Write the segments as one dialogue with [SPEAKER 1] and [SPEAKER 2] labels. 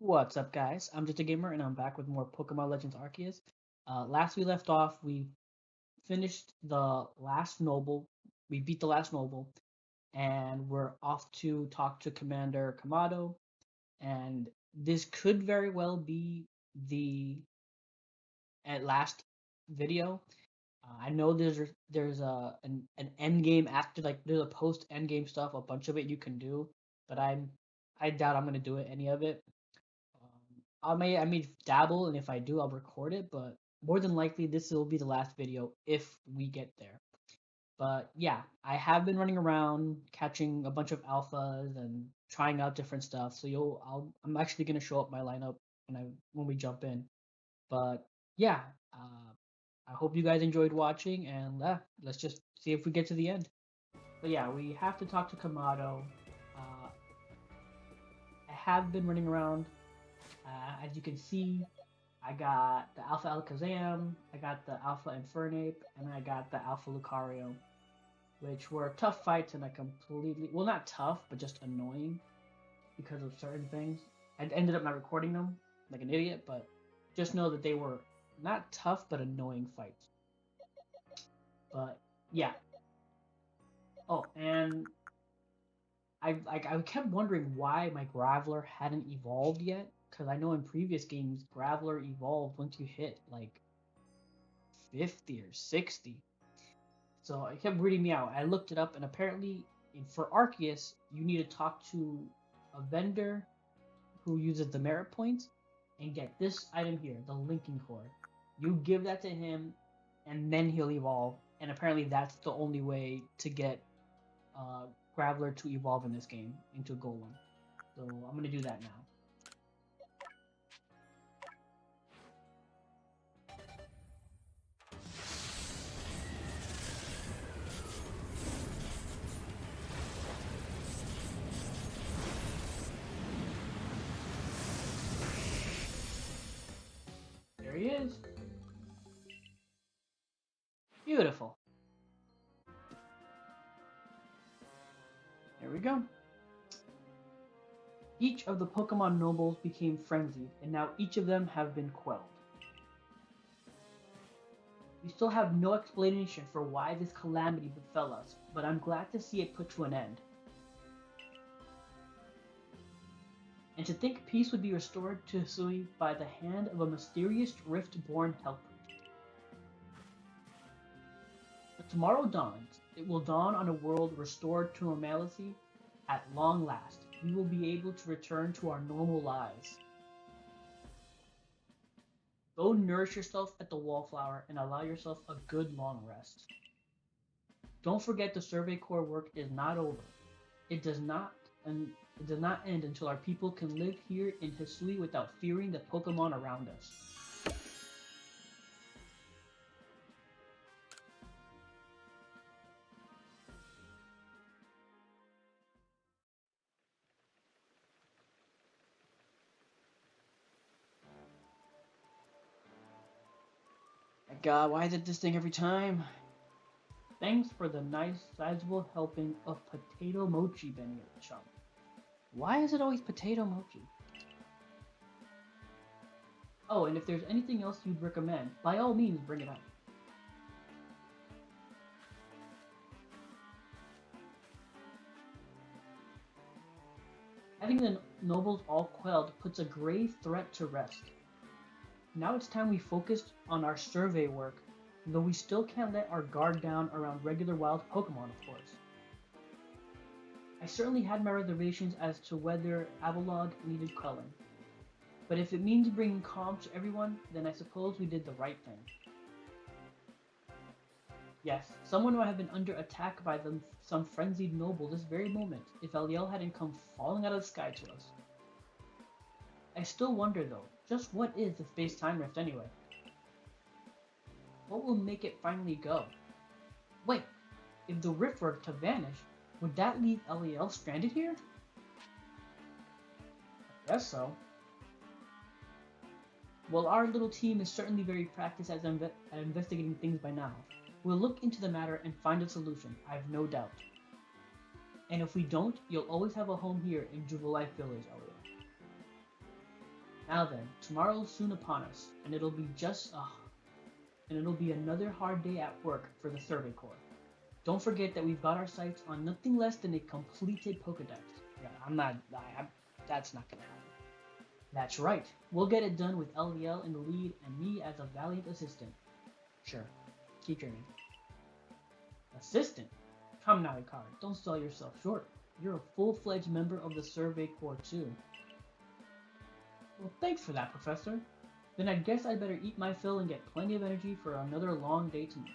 [SPEAKER 1] What's up, guys? I'm just a gamer, and I'm back with more Pokemon Legends Arceus. Last we left off, we finished the last noble. We beat the last noble, and we're off to talk to Commander Kamado. And this could very well be the at last video. I know there's an end game after, like there's a post end game stuff. A bunch of it you can do, but I doubt I'm gonna do it any of it. I may dabble, and if I do, I'll record it. But more than likely, this will be the last video if we get there. But yeah, I have been running around catching a bunch of alphas and trying out different stuff. So I'm actually gonna show up my lineup when we jump in. But yeah, I hope you guys enjoyed watching, and let's just see if we get to the end. But yeah, we have to talk to Kamado. Uh, I have been running around. As you can see, I got the Alpha Alakazam, I got the Alpha Infernape, and I got the Alpha Lucario, which were tough fights, and I completely, well, not tough, but just annoying because of certain things. I ended up not recording them like an idiot, but just know that they were not tough, but annoying fights. But yeah. Oh, and I kept wondering why my Graveler hadn't evolved yet, because I know in previous games Graveler evolved once you hit like 50 or 60. So it kept reading me out. I looked it up, and apparently, for Arceus, you need to talk to a vendor who uses the merit points and get this item here, the linking cord. You give that to him, and then he'll evolve. And apparently, that's the only way to get uh, Graveler to evolve in this game into Golem. So I'm gonna do that now. There he is. Beautiful. There we go. Each of the Pokemon nobles became frenzied, and now each of them have been quelled. We still have no explanation for why this calamity befell us, but I'm glad to see it put to an end. And to think peace would be restored to Hisui by the hand of a mysterious rift-born helper. But tomorrow dawns. It will dawn on a world restored to normalcy. At long last, we will be able to return to our normal lives. Go nourish yourself at the Wallflower and allow yourself a good long rest. Don't forget the Survey Corps work is not over. It does not end until our people can live here in Hisui without fearing the Pokemon around us. My God, why is it this thing every time? Thanks for the nice, sizable helping of potato mochi, Benny chum. Why is it always potato mochi? Oh, and if there's anything else you'd recommend, by all means bring it up. Having the nobles all quelled puts a grave threat to rest. Now it's time we focused on our survey work, though we still can't let our guard down around regular wild Pokemon, of course. I certainly had my reservations as to whether Avalog needed quelling, but if it means bringing calm to everyone, then I suppose we did the right thing. Yes, someone might have been under attack by some frenzied noble this very moment if Eliel hadn't come falling out of the sky to us. I still wonder though, just what is the space-time rift anyway? What will make it finally go? Wait, if the rift were to vanish, would that leave Eliel stranded here? I guess so. Well, our little team is certainly very practiced at investigating things by now. We'll look into the matter and find a solution, I have no doubt. And if we don't, you'll always have a home here in Jubilife Village, Eliel. Now then, tomorrow's soon upon us, and it'll be another hard day at work for the Survey Corps. Don't forget that we've got our sights on nothing less than a completed Pokedex. Yeah, that's not gonna happen. That's right. We'll get it done with LEL in the lead and me as a valiant assistant. Sure. Keep dreaming. Assistant? Come now, Ikari. Don't sell yourself short. You're a full-fledged member of the Survey Corps too. Well, thanks for that, Professor. Then I guess I better eat my fill and get plenty of energy for another long day tomorrow.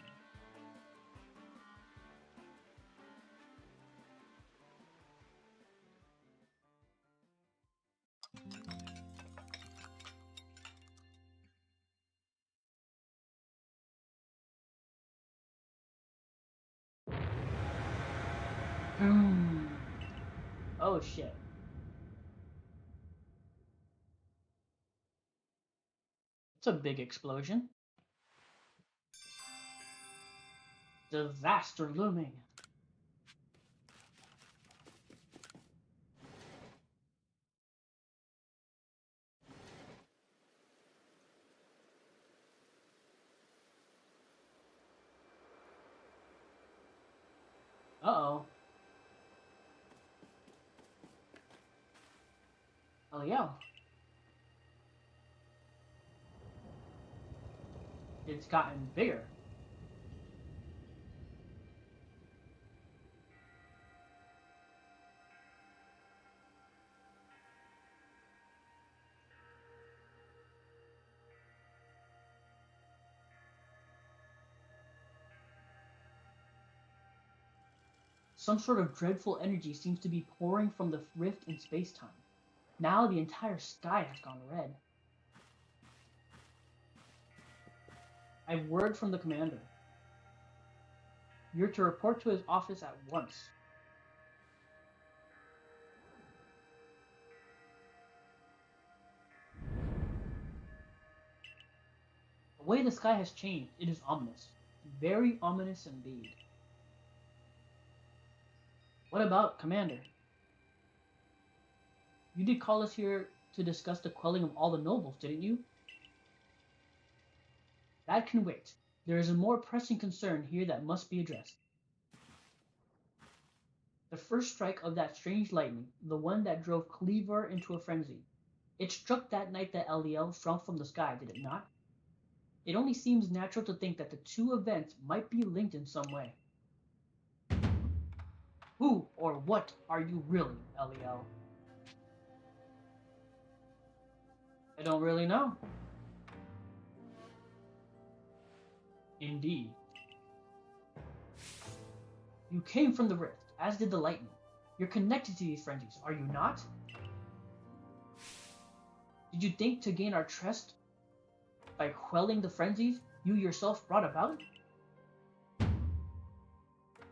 [SPEAKER 1] Oh shit. It's a big explosion. Disaster looming. Uh-oh. Oh yeah. It's gotten bigger. Some sort of dreadful energy seems to be pouring from the rift in space-time. Now the entire sky has gone red. I've word from the commander. You're to report to his office at once. The way the sky has changed, it is ominous. Very ominous indeed. What about, Commander? You did call us here to discuss the quelling of all the nobles, didn't you? That can wait. There is a more pressing concern here that must be addressed. The first strike of that strange lightning, the one that drove Cleaver into a frenzy. It struck that night that LEL fell from the sky, did it not? It only seems natural to think that the two events might be linked in some way. Who or what are you really, LEL? I don't really know. Indeed. You came from the rift, as did the lightning. You're connected to these frenzies, are you not? Did you think to gain our trust by quelling the frenzies you yourself brought about?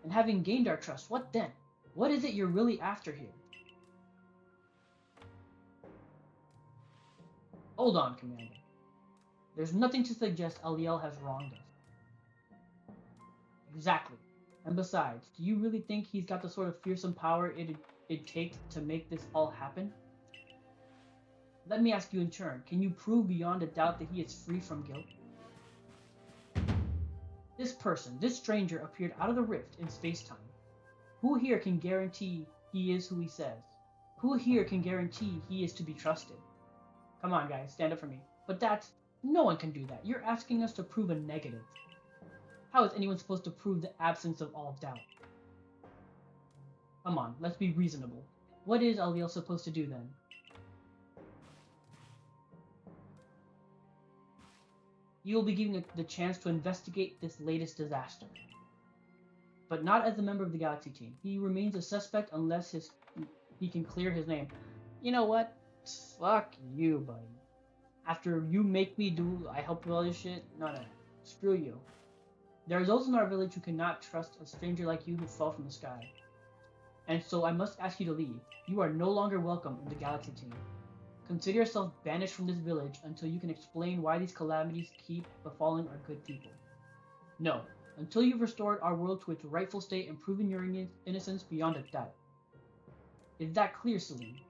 [SPEAKER 1] And having gained our trust, what then? What is it you're really after here? Hold on, Commander. There's nothing to suggest LEL has wronged us. Exactly. And besides, do you really think he's got the sort of fearsome power it'd take to make this all happen? Let me ask you in turn, can you prove beyond a doubt that he is free from guilt? This person, this stranger, appeared out of the rift in space-time. Who here can guarantee he is who he says? Who here can guarantee he is to be trusted? Come on, guys, stand up for me. But no one can do that. You're asking us to prove a negative. How is anyone supposed to prove the absence of all doubt? Come on, let's be reasonable. What is LEL supposed to do then? You will be given the chance to investigate this latest disaster. But not as a member of the Galaxy team. He remains a suspect unless he can clear his name. You know what? Fuck you, buddy. After you make me I help you all this shit? No. Screw you. There are those in our village who cannot trust a stranger like you who fell from the sky. And so I must ask you to leave. You are no longer welcome in the Galaxy team. Consider yourself banished from this village until you can explain why these calamities keep befalling our good people. No, until you've restored our world to its rightful state and proven your innocence beyond a doubt. Is that clear, Celine?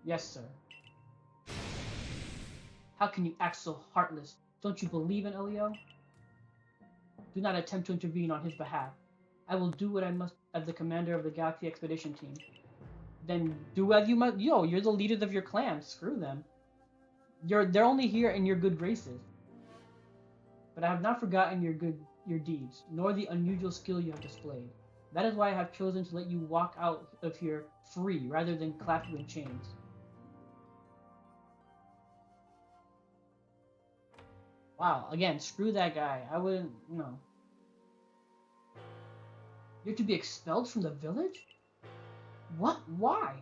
[SPEAKER 1] Yes, sir. How can you act so heartless? Don't you believe in Elio? Do not attempt to intervene on his behalf. I will do what I must as the commander of the Galaxy Expedition Team. Then do as you must. Yo, you're the leaders of your clan. Screw them. They're only here in your good graces. But I have not forgotten your deeds, nor the unusual skill you have displayed. That is why I have chosen to let you walk out of here free, rather than clap you in chains. Wow, again, screw that guy. I wouldn't, no. You're to be expelled from the village? What? Why?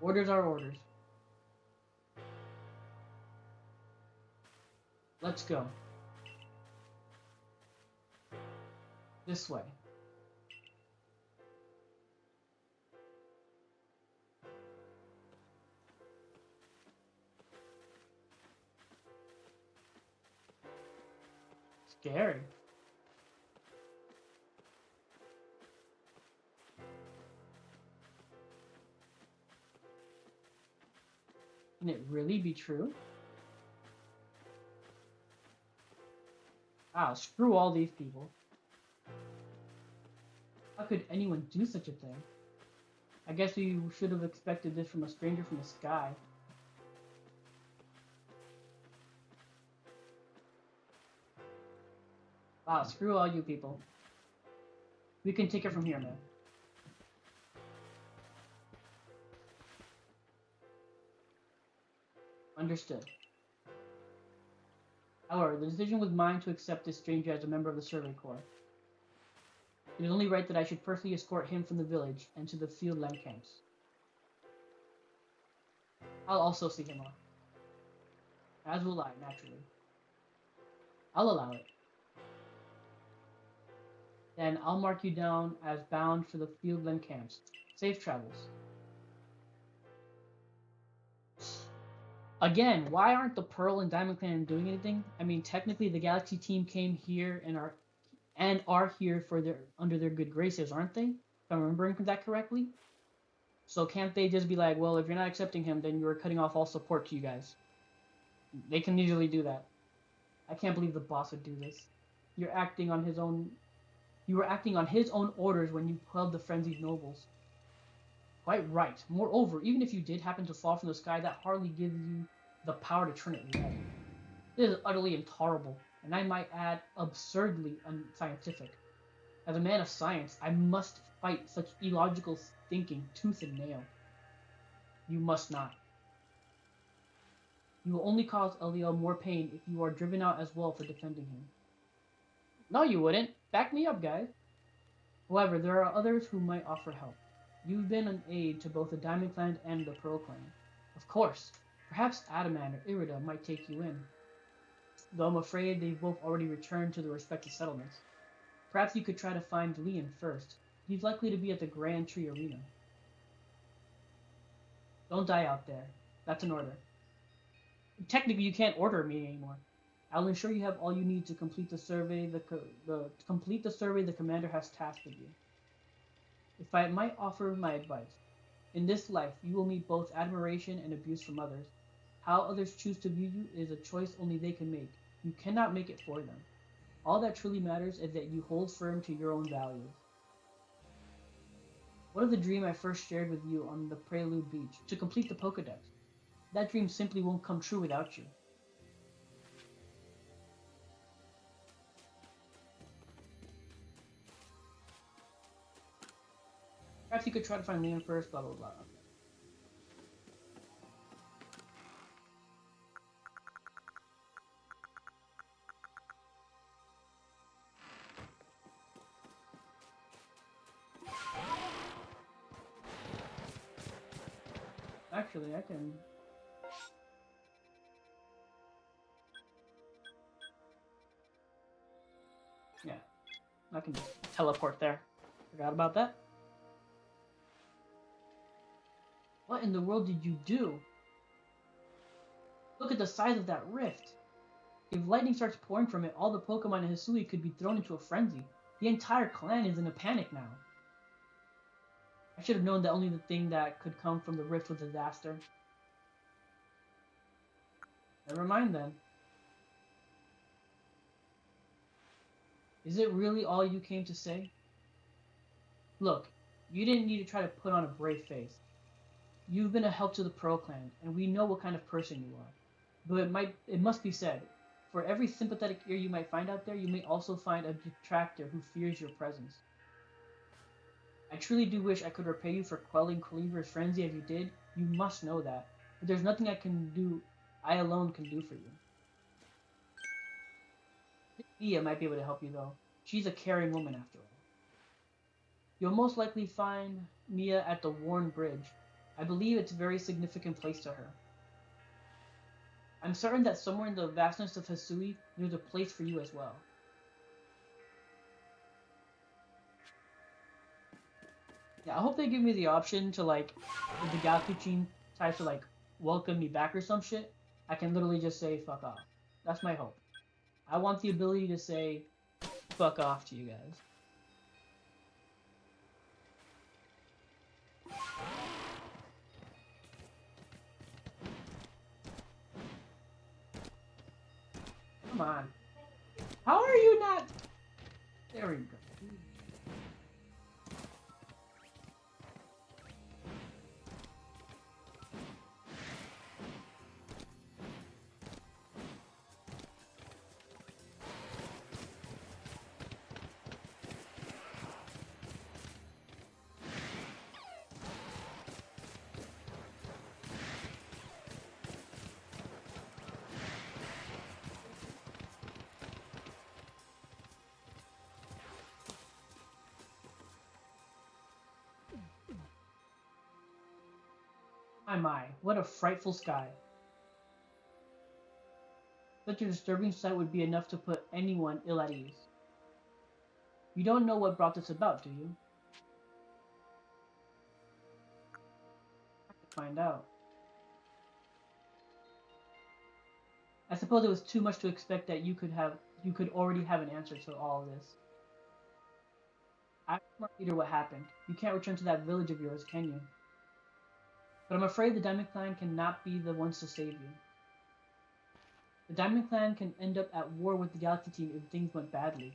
[SPEAKER 1] Orders are orders. Let's go. This way. Scary. Can it really be true? Wow, screw all these people. How could anyone do such a thing? I guess we should have expected this from a stranger from the sky. Wow, screw all you people. We can take it from here, man. Understood. However, the decision was mine to accept this stranger as a member of the Survey Corps. It is only right that I should personally escort him from the village and to the field land camps. I'll also see him off. As will I, naturally. I'll allow it. Then I'll mark you down as bound for the field land camps. Safe travels. Again, why aren't the Pearl and Diamond Clan doing anything? I mean, technically the Galaxy team came here and are here for under their good graces, aren't they? If I'm remembering that correctly. So can't they just be like, well, if you're not accepting him, then you're cutting off all support to you guys? They can easily do that. I can't believe the boss would do this. You're acting on his own. You were acting on his own orders when you quelled the frenzied nobles. Quite right. Moreover, even if you did happen to fall from the sky, that hardly gives you the power to turn it red. This is utterly intolerable, and I might add, absurdly unscientific. As a man of science, I must fight such illogical thinking tooth and nail. You must not. You will only cause Elio more pain if you are driven out as well for defending him. No, you wouldn't. Back me up, guys. However, there are others who might offer help. You've been an aid to both the Diamond Clan and the Pearl Clan. Of course, perhaps Adaman or Irida might take you in. Though I'm afraid they've both already returned to their respective settlements. Perhaps you could try to find Leon first. He's likely to be at the Grand Tree Arena. Don't die out there. That's an order. Technically, you can't order me anymore. I'll ensure you have all you need to complete the survey. The commander has tasked with you. If I might offer my advice, in this life you will meet both admiration and abuse from others. How others choose to view you is a choice only they can make. You cannot make it for them. All that truly matters is that you hold firm to your own values. What of the dream I first shared with you on the Prelude Beach, to complete the Pokédex? That dream simply won't come true without you. Perhaps you could try to find Leon first, blah blah blah. Actually, I can... Yeah, I can just teleport there. Forgot about that. What in the world did you do? Look at the size of that rift. If lightning starts pouring from it, all the Pokemon in Hisui could be thrown into a frenzy. The entire clan is in a panic now. I should have known that only the thing that could come from the rift was disaster. Never mind then. Is it really all you came to say? Look, you didn't need to try to put on a brave face. You've been a help to the Pearl Clan, and we know what kind of person you are. But it must be said, for every sympathetic ear you might find out there, you may also find a detractor who fears your presence. I truly do wish I could repay you for quelling Cleaver's frenzy as you did. You must know that. But there's nothing I alone can do for you. Mia might be able to help you though. She's a caring woman after all. You'll most likely find Mia at the Worn Bridge. I believe it's a very significant place to her. I'm certain that somewhere in the vastness of Hisui, there's a place for you as well. Yeah, I hope they give me the option to like, if the Galaxy tries to like welcome me back or some shit, I can literally just say fuck off. That's my hope. I want the ability to say fuck off to you guys. Come on. How are you not? There we go. My, what a frightful sky. Such a disturbing sight would be enough to put anyone ill at ease. You don't know what brought this about, do you? I have to find out. I suppose it was too much to expect that you could already have an answer to all of this. I'm not either what happened. You can't return to that village of yours, can you? But I'm afraid the Diamond Clan cannot be the ones to save you. The Diamond Clan can end up at war with the Galaxy Team if things went badly.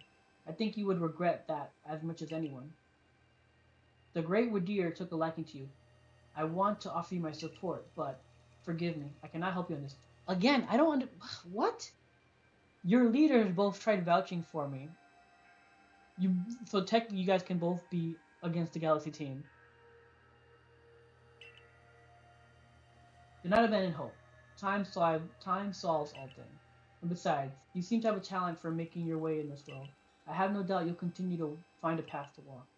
[SPEAKER 1] I think you would regret that as much as anyone. The Great Wadir took a liking to you. I want to offer you my support, but forgive me, I cannot help you on this. Again, I don't what? Your leaders both tried vouching for me. So technically you guys can both be against the Galaxy Team. Do not abandon hope. Time solves all things. And besides, you seem to have a talent for making your way in this world. I have no doubt you'll continue to find a path to walk.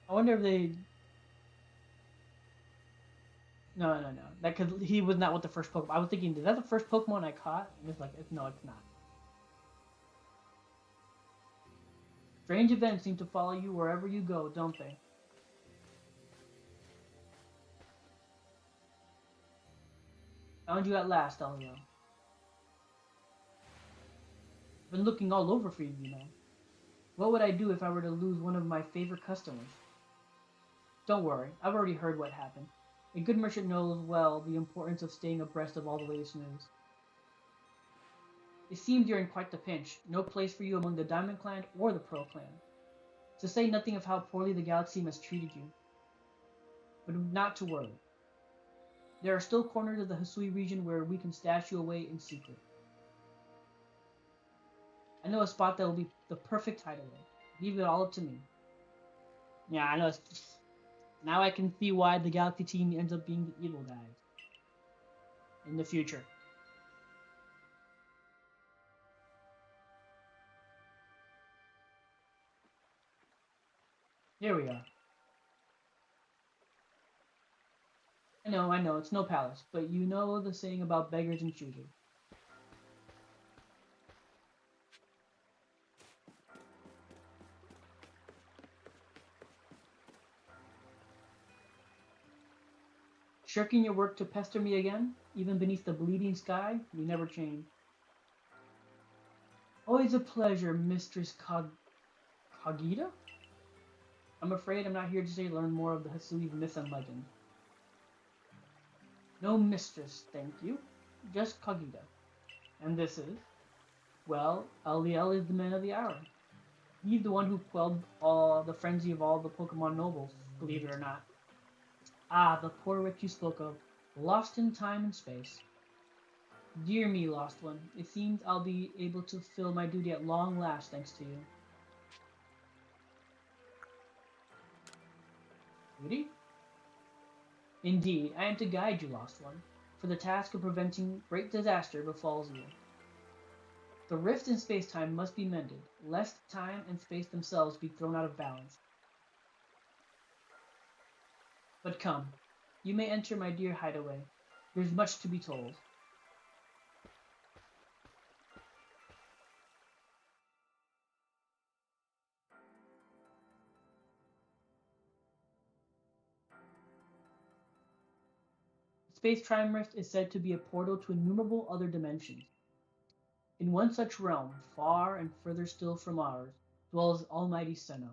[SPEAKER 1] I wonder if they. No. That could. He was not with the first Pokemon. I was thinking, is that the first Pokemon I caught? And it's like, no, it's not. Strange events seem to follow you wherever you go, don't they? Found you at last, Elio. Been looking all over for you, you know. What would I do if I were to lose one of my favorite customers? Don't worry, I've already heard what happened. A good merchant knows well the importance of staying abreast of all the latest news. It seems you're in quite the pinch. No place for you among the Diamond Clan or the Pearl Clan. To say nothing of how poorly the Galaxy has treated you. But not to worry. There are still corners of the Hisui region where we can stash you away in secret. I know a spot that will be the perfect hideaway. Leave it all up to me. Yeah, I know. Now I can see why the Galaxy Team ends up being the evil guys in the future. Here we are. I know, it's no palace, but you know the saying about beggars and choosers. Shirking your work to pester me again, even beneath the bleeding sky, you never change. Always a pleasure, Mistress Kagita? I'm afraid I'm not here today to learn more of the Hisui myth and legend. No mistress, thank you. Just Kagita. And this is? Well, Aliel is the man of the hour. He's the one who quelled all the frenzy of all the Pokemon nobles, believe it or not. Ah, the poor witch you spoke of, lost in time and space. Dear me, lost one, it seems I'll be able to fulfill my duty at long last thanks to you. Duty? Indeed, I am to guide you, lost one, for the task of preventing great disaster befalls you. The rift in space-time must be mended, lest time and space themselves be thrown out of balance. But come, you may enter my dear hideaway. There's much to be told. The space-time rift is said to be a portal to innumerable other dimensions. In one such realm, far and further still from ours, dwells Almighty Senno.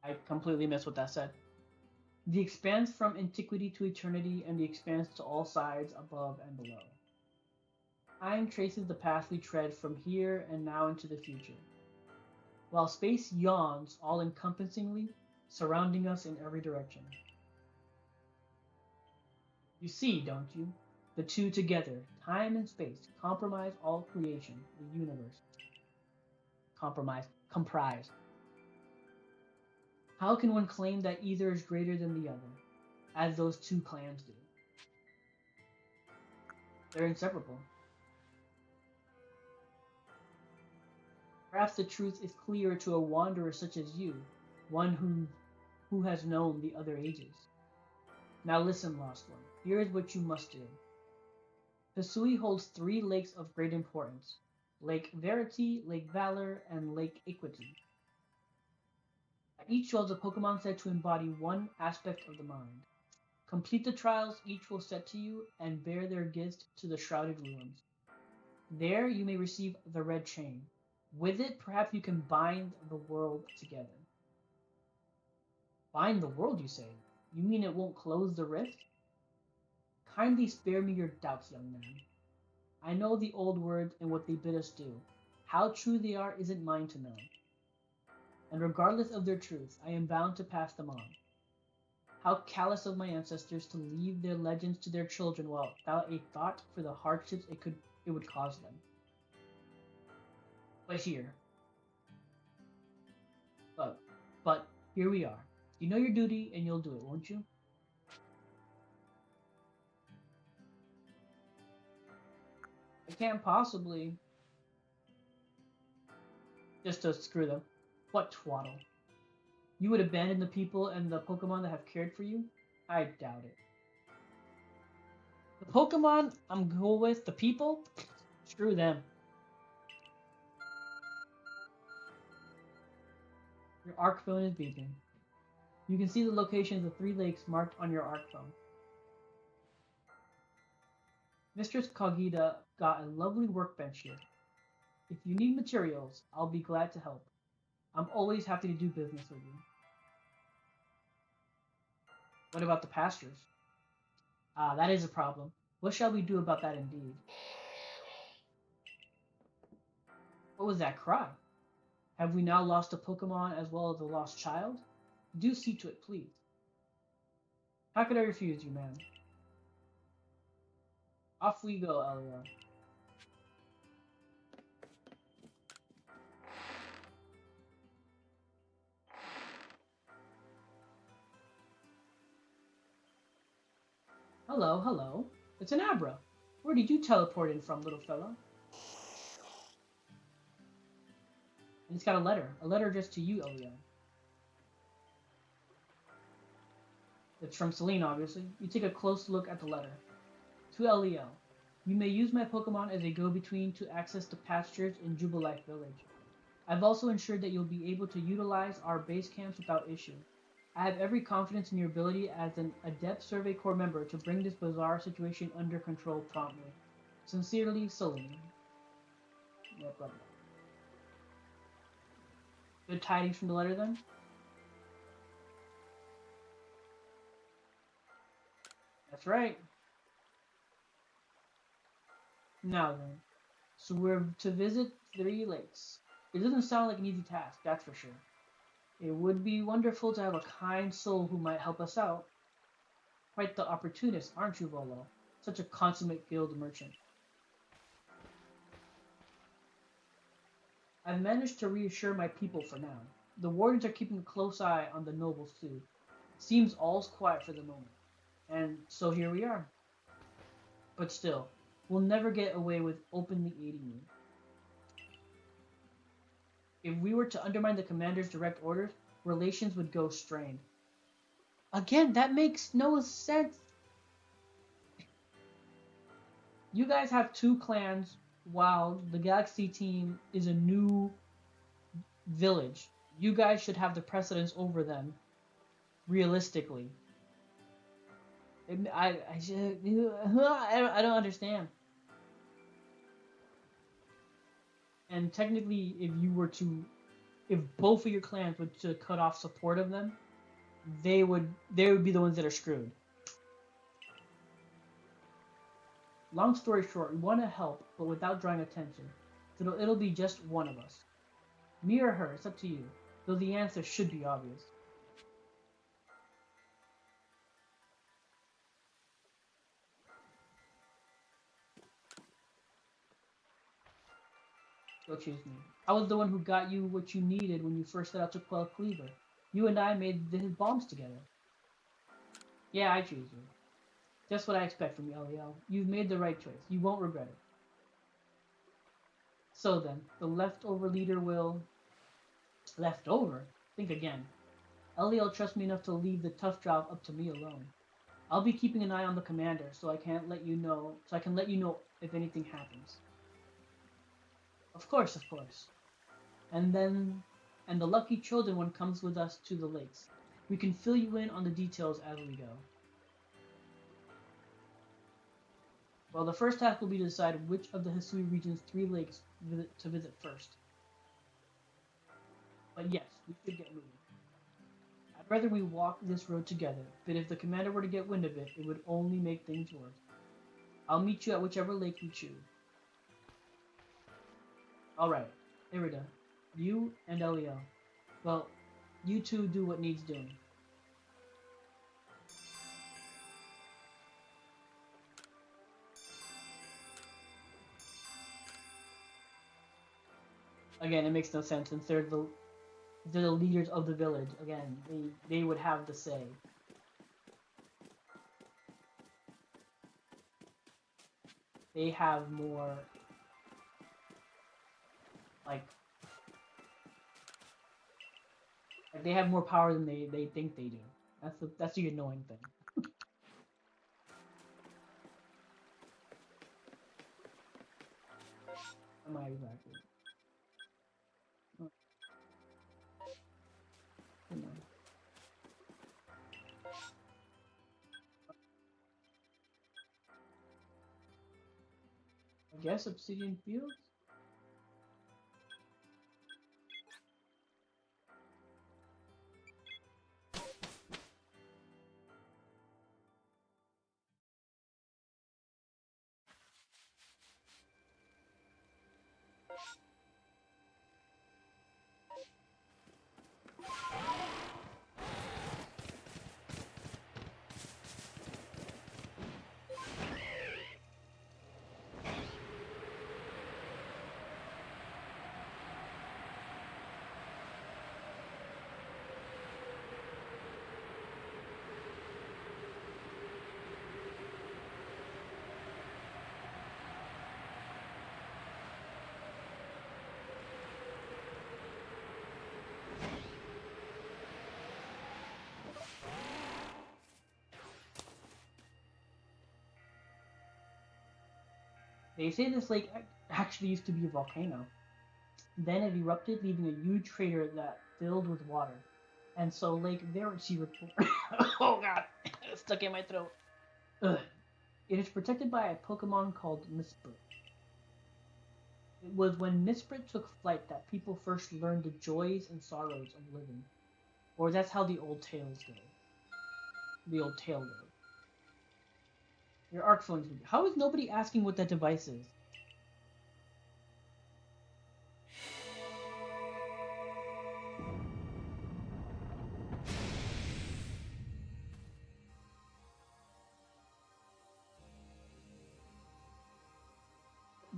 [SPEAKER 1] I completely missed what that said. The expanse from antiquity to eternity, and the expanse to all sides above and below. Time traces the path we tread from here and now into the future, while space yawns all-encompassingly, surrounding us in every direction. You see, don't you? The two together, time and space, comprise all creation, the universe. Comprise. How can one claim that either is greater than the other, as those two clans do? They're inseparable. Perhaps the truth is clearer to a wanderer such as you, one who has known the other ages. Now listen, lost one. Here is what you must do. Hisui holds 3 lakes of great importance: Lake Verity, Lake Valor, and Lake Equity. At each dwells a Pokemon said to embody one aspect of the mind. Complete the trials each will set to you, and bear their gift to the Shrouded Ruins. There you may receive the Red Chain. With it, perhaps you can bind the world together. Bind the world, you say? You mean it won't close the rift? Kindly spare me your doubts, young man. I know the old words and what they bid us do. How true they are isn't mine to know. And regardless of their truth, I am bound to pass them on. How callous of my ancestors to leave their legends to their children without a thought for the hardships it would cause them. But here we are. You know your duty, and you'll do it, won't you? I can't possibly. Just to screw them. What twaddle? You would abandon the people and the Pokemon that have cared for you? I doubt it. The Pokemon I'm cool with, the people? Screw them. Your ARC phone is beeping. You can see the locations of 3 lakes marked on your ARC phone. Mistress Kagita got a lovely workbench here. If you need materials, I'll be glad to help. I'm always happy to do business with you. What about the pastures? Ah, that is a problem. What shall we do about that indeed? What was that cry? Have we now lost a Pokemon as well as a lost child? Do see to it, please. How could I refuse you, man? Off we go, Elia. Hello, hello. It's an Abra. Where did you teleport in from, little fellow? And it's got a letter addressed to you, Elio. It's from Celine, obviously. You take a close look at the letter. To Elio, you may use my Pokemon as a go-between to access the pastures in Jubilife Village. I've also ensured that you'll be able to utilize our base camps without issue. I have every confidence in your ability as an Adept Survey Corps member to bring this bizarre situation under control promptly. Sincerely, Celine. Yep, right. Good tidings from the letter, then? That's right. Now then, so we're to visit 3 lakes. It doesn't sound like an easy task, that's for sure. It would be wonderful to have a kind soul who might help us out. Quite the opportunist, aren't you, Volo? Such a consummate guild merchant. I've managed to reassure my people for now. The wardens are keeping a close eye on the nobles too. Seems all's quiet for the moment. And so here we are. But still, we'll never get away with openly aiding you. If we were to undermine the commander's direct orders, relations would go strained. Again, that makes no sense. You guys have 2 clans while the Galaxy team is a new village. You guys should have the precedence over them, realistically. I don't understand. And technically, if both of your clans were to cut off support of them, they would be the ones that are screwed. Long story short, we want to help, but without drawing attention. So it'll be just one of us. Me or her, it's up to you. Though the answer should be obvious. You'll choose me. I was the one who got you what you needed when you first set out to quell Cleaver. You and I made his bombs together. Yeah, I choose you. Just what I expect from you, Elio. You've made the right choice. You won't regret it. So then, the leftover leader will... Leftover? Think again. Elio trusts me enough to leave the tough job up to me alone. I'll be keeping an eye on the commander, so I can let you know if anything happens. Of course. And the lucky chosen one comes with us to the lakes. We can fill you in on the details as we go. Well, the first task will be to decide which of the Hisui region's 3 lakes to visit first. But yes, we should get moving. I'd rather we walk this road together, but if the commander were to get wind of it, it would only make things worse. I'll meet you at whichever lake we choose. Alright, Irida, you and Elio. Well, you two do what needs doing. Again, it makes no sense since they're the leaders of the village. Again, they would have the say. They have more like they have more power than they think they do. That's the annoying thing. Am I exactly? Come on. I guess Obsidian Fields? They say this lake actually used to be a volcano. Then it erupted, leaving a huge crater that filled with water. And so Lake Verici report. Oh god, it's stuck in my throat. Ugh. It is protected by a Pokemon called Misprit. It was when Misprit took flight that people first learned the joys and sorrows of living. Or that's how the old tales go. The old tale goes. Your arc phones. How is nobody asking what that device is?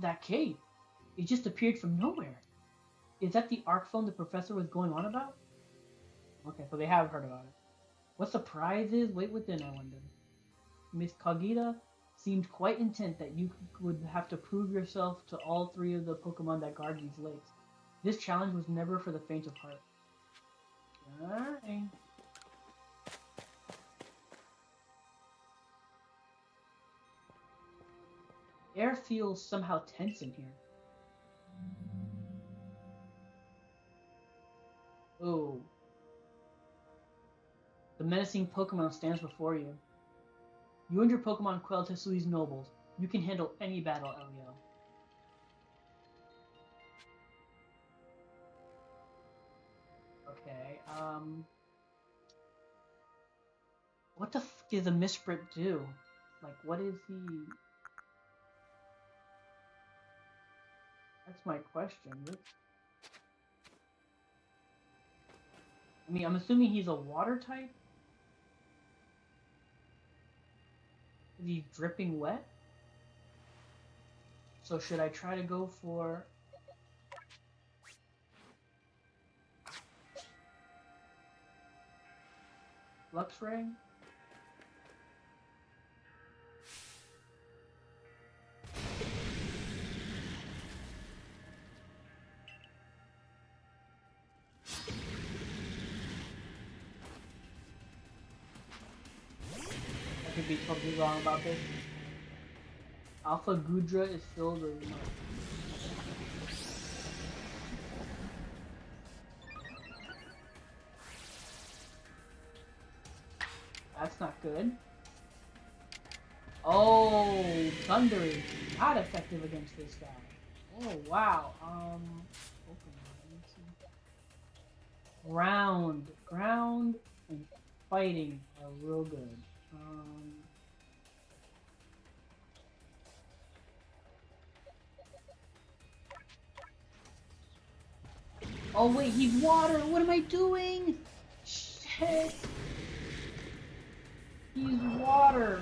[SPEAKER 1] That cape. It just appeared from nowhere. Is that the arc phone the professor was going on about? Okay, so they have heard about it. What the prize is? Wait within, I wonder. Miss Kagita seemed quite intent that you would have to prove yourself to all three of the Pokemon that guard these lakes. This challenge was never for the faint of heart. Alright. Air feels somehow tense in here. Oh. The menacing Pokemon stands before you. You and your Pokemon quell Tsui's nobles. You can handle any battle, Elio. Okay, what the f does a Misprit do? Like, what is he? That's my question. I mean, I'm assuming he's a water type? Is he dripping wet? So should I try to go for... Luxray? I could be totally wrong about this. Alpha Gudra is filled with mud. That's not good. Oh, Thunder is not effective against this guy. Oh, wow. Ground and fighting are real good. Oh wait, he's water. What am I doing? Shit. He's water.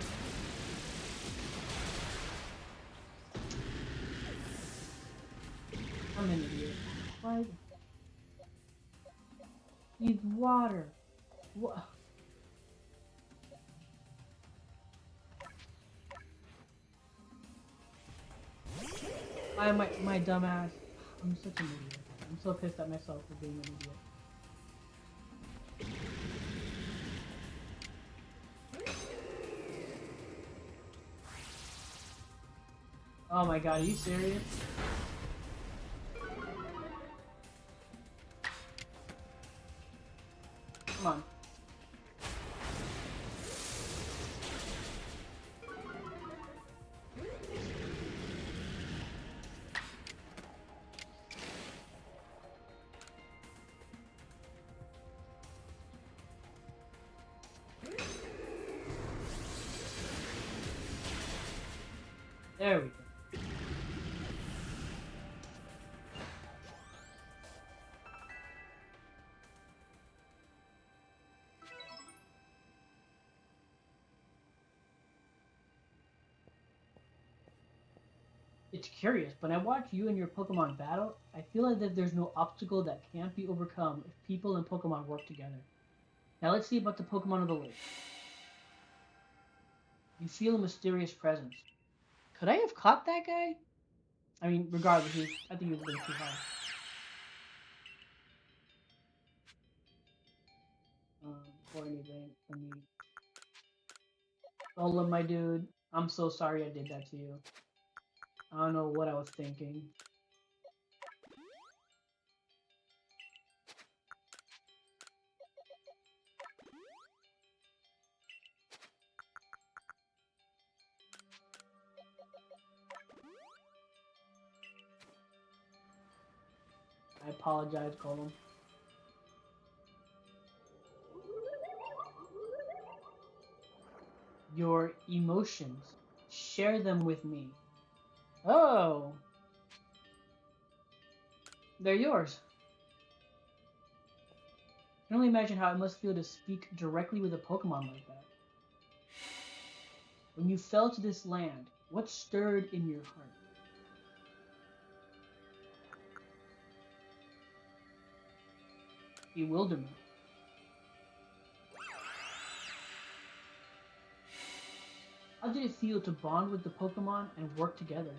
[SPEAKER 1] I'm an idiot. What? He's water. What? My dumbass. I'm such an idiot. I'm so pissed at myself for being an idiot. Oh my god, are you serious? Come on. There we go. It's curious, but I watch you and your Pokemon battle, I feel like that there's no obstacle that can't be overcome if people and Pokemon work together. Now let's see about the Pokemon of the lake. You feel a mysterious presence. Could I have caught that guy? I mean, regardless, I think he was way too high. Before anything, for me. Ola, my dude, I'm so sorry I did that to you. I don't know what I was thinking. I apologize, Golem. Your emotions. Share them with me. Oh, they're yours. I can only imagine how it must feel to speak directly with a Pokemon like that. When you fell to this land, what stirred in your heart? Bewilderment. How did it feel to bond with the Pokemon and work together?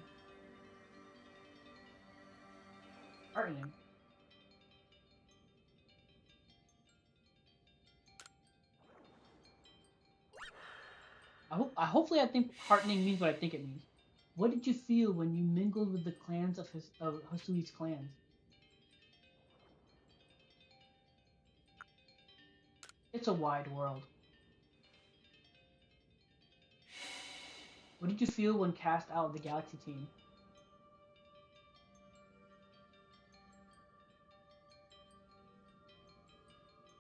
[SPEAKER 1] Heartening. Hopefully I think heartening means what I think it means. What did you feel when you mingled with the clans of Hisui's clans? It's a wide world. What did you feel when cast out of the Galaxy team?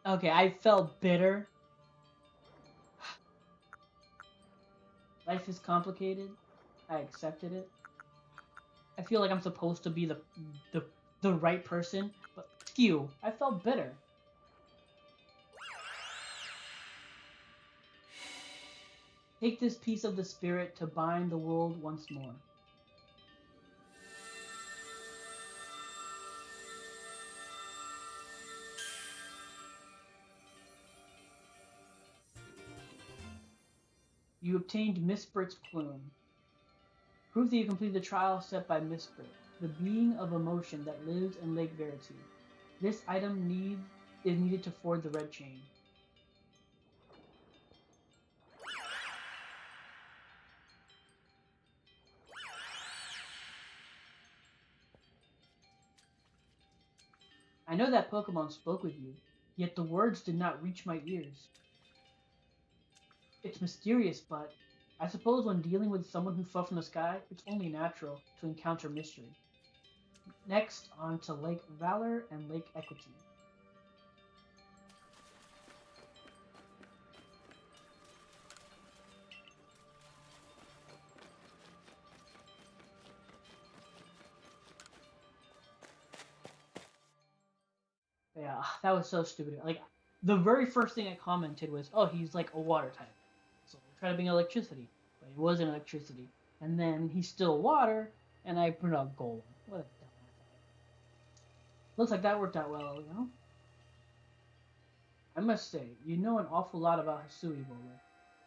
[SPEAKER 1] Okay, I felt bitter. Life is complicated. I accepted it. I feel like I'm supposed to be the the right person, but skew. I felt bitter. Take this piece of the spirit to bind the world once more. You obtained Misprit's plume. Prove that you completed the trial set by Misprit, the being of emotion that lives in Lake Verity. This item is needed to ford the red chain. I know that Pokemon spoke with you, yet the words did not reach my ears. It's mysterious, but I suppose when dealing with someone who fell from the sky, it's only natural to encounter mystery. Next, on to Lake Valor and Lake Equity. Yeah, that was so stupid. Like, the very first thing I commented was, "Oh, he's like a water type." So I tried to bring electricity, but it wasn't electricity. And then he's still water, and I put out gold. What a dumbass! Looks like that worked out well, you know. I must say, you know an awful lot about Hisui, Bowler.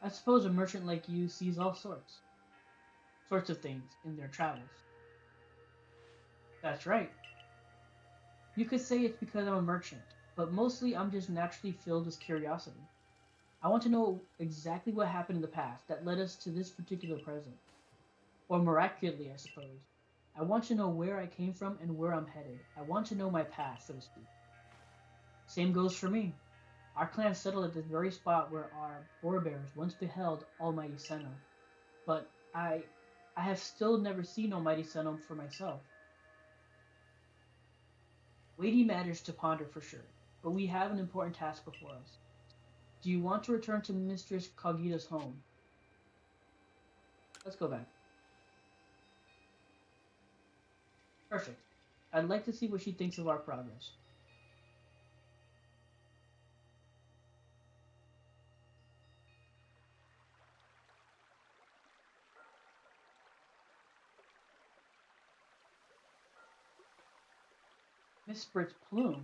[SPEAKER 1] I suppose a merchant like you sees all sorts of things in their travels. That's right. You could say it's because I'm a merchant, but mostly I'm just naturally filled with curiosity. I want to know exactly what happened in the past that led us to this particular present. Or miraculously, I suppose. I want to know where I came from and where I'm headed. I want to know my past, so to speak. Same goes for me. Our clan settled at this very spot where our forebears once beheld Almighty Senno. But I have still never seen Almighty Senno for myself. Weighty matters to ponder for sure, but we have an important task before us. Do you want to return to Mistress Kagita's home? Let's go back. Perfect. I'd like to see what she thinks of our progress. Miss Britt's plume.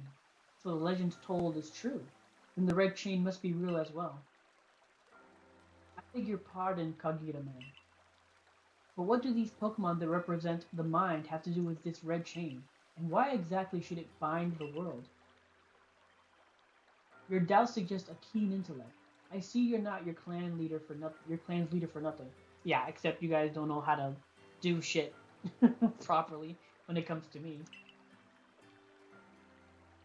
[SPEAKER 1] So the legend told is true. Then the red chain must be real as well. I beg your pardon, Kagita man. But what do these Pokemon that represent the mind have to do with this red chain? And why exactly should it bind the world? Your doubts suggest a keen intellect. I see you're not your clan's leader for nothing. Yeah, except you guys don't know how to do shit. properly when it comes to me.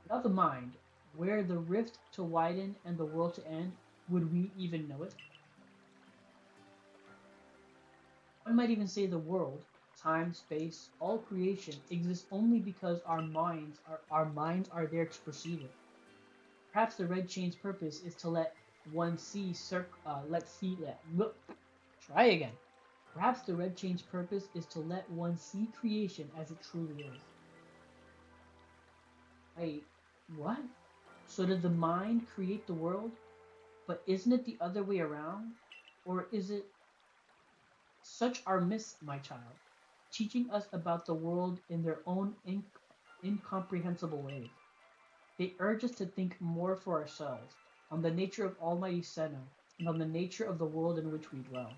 [SPEAKER 1] Without the mind, were the rift to widen and the world to end, would we even know it? One might even say the world, time, space, all creation exists only because our minds are there to perceive it. Perhaps the red chain's purpose is to let one see let see let try again. Perhaps the red chain's purpose is to let one see creation as it truly is. Wait, what? So did the mind create the world? But isn't it the other way around? Or is it such are myths, my child, teaching us about the world in their own incomprehensible ways? They urge us to think more for ourselves, on the nature of Almighty Senna, and on the nature of the world in which we dwell.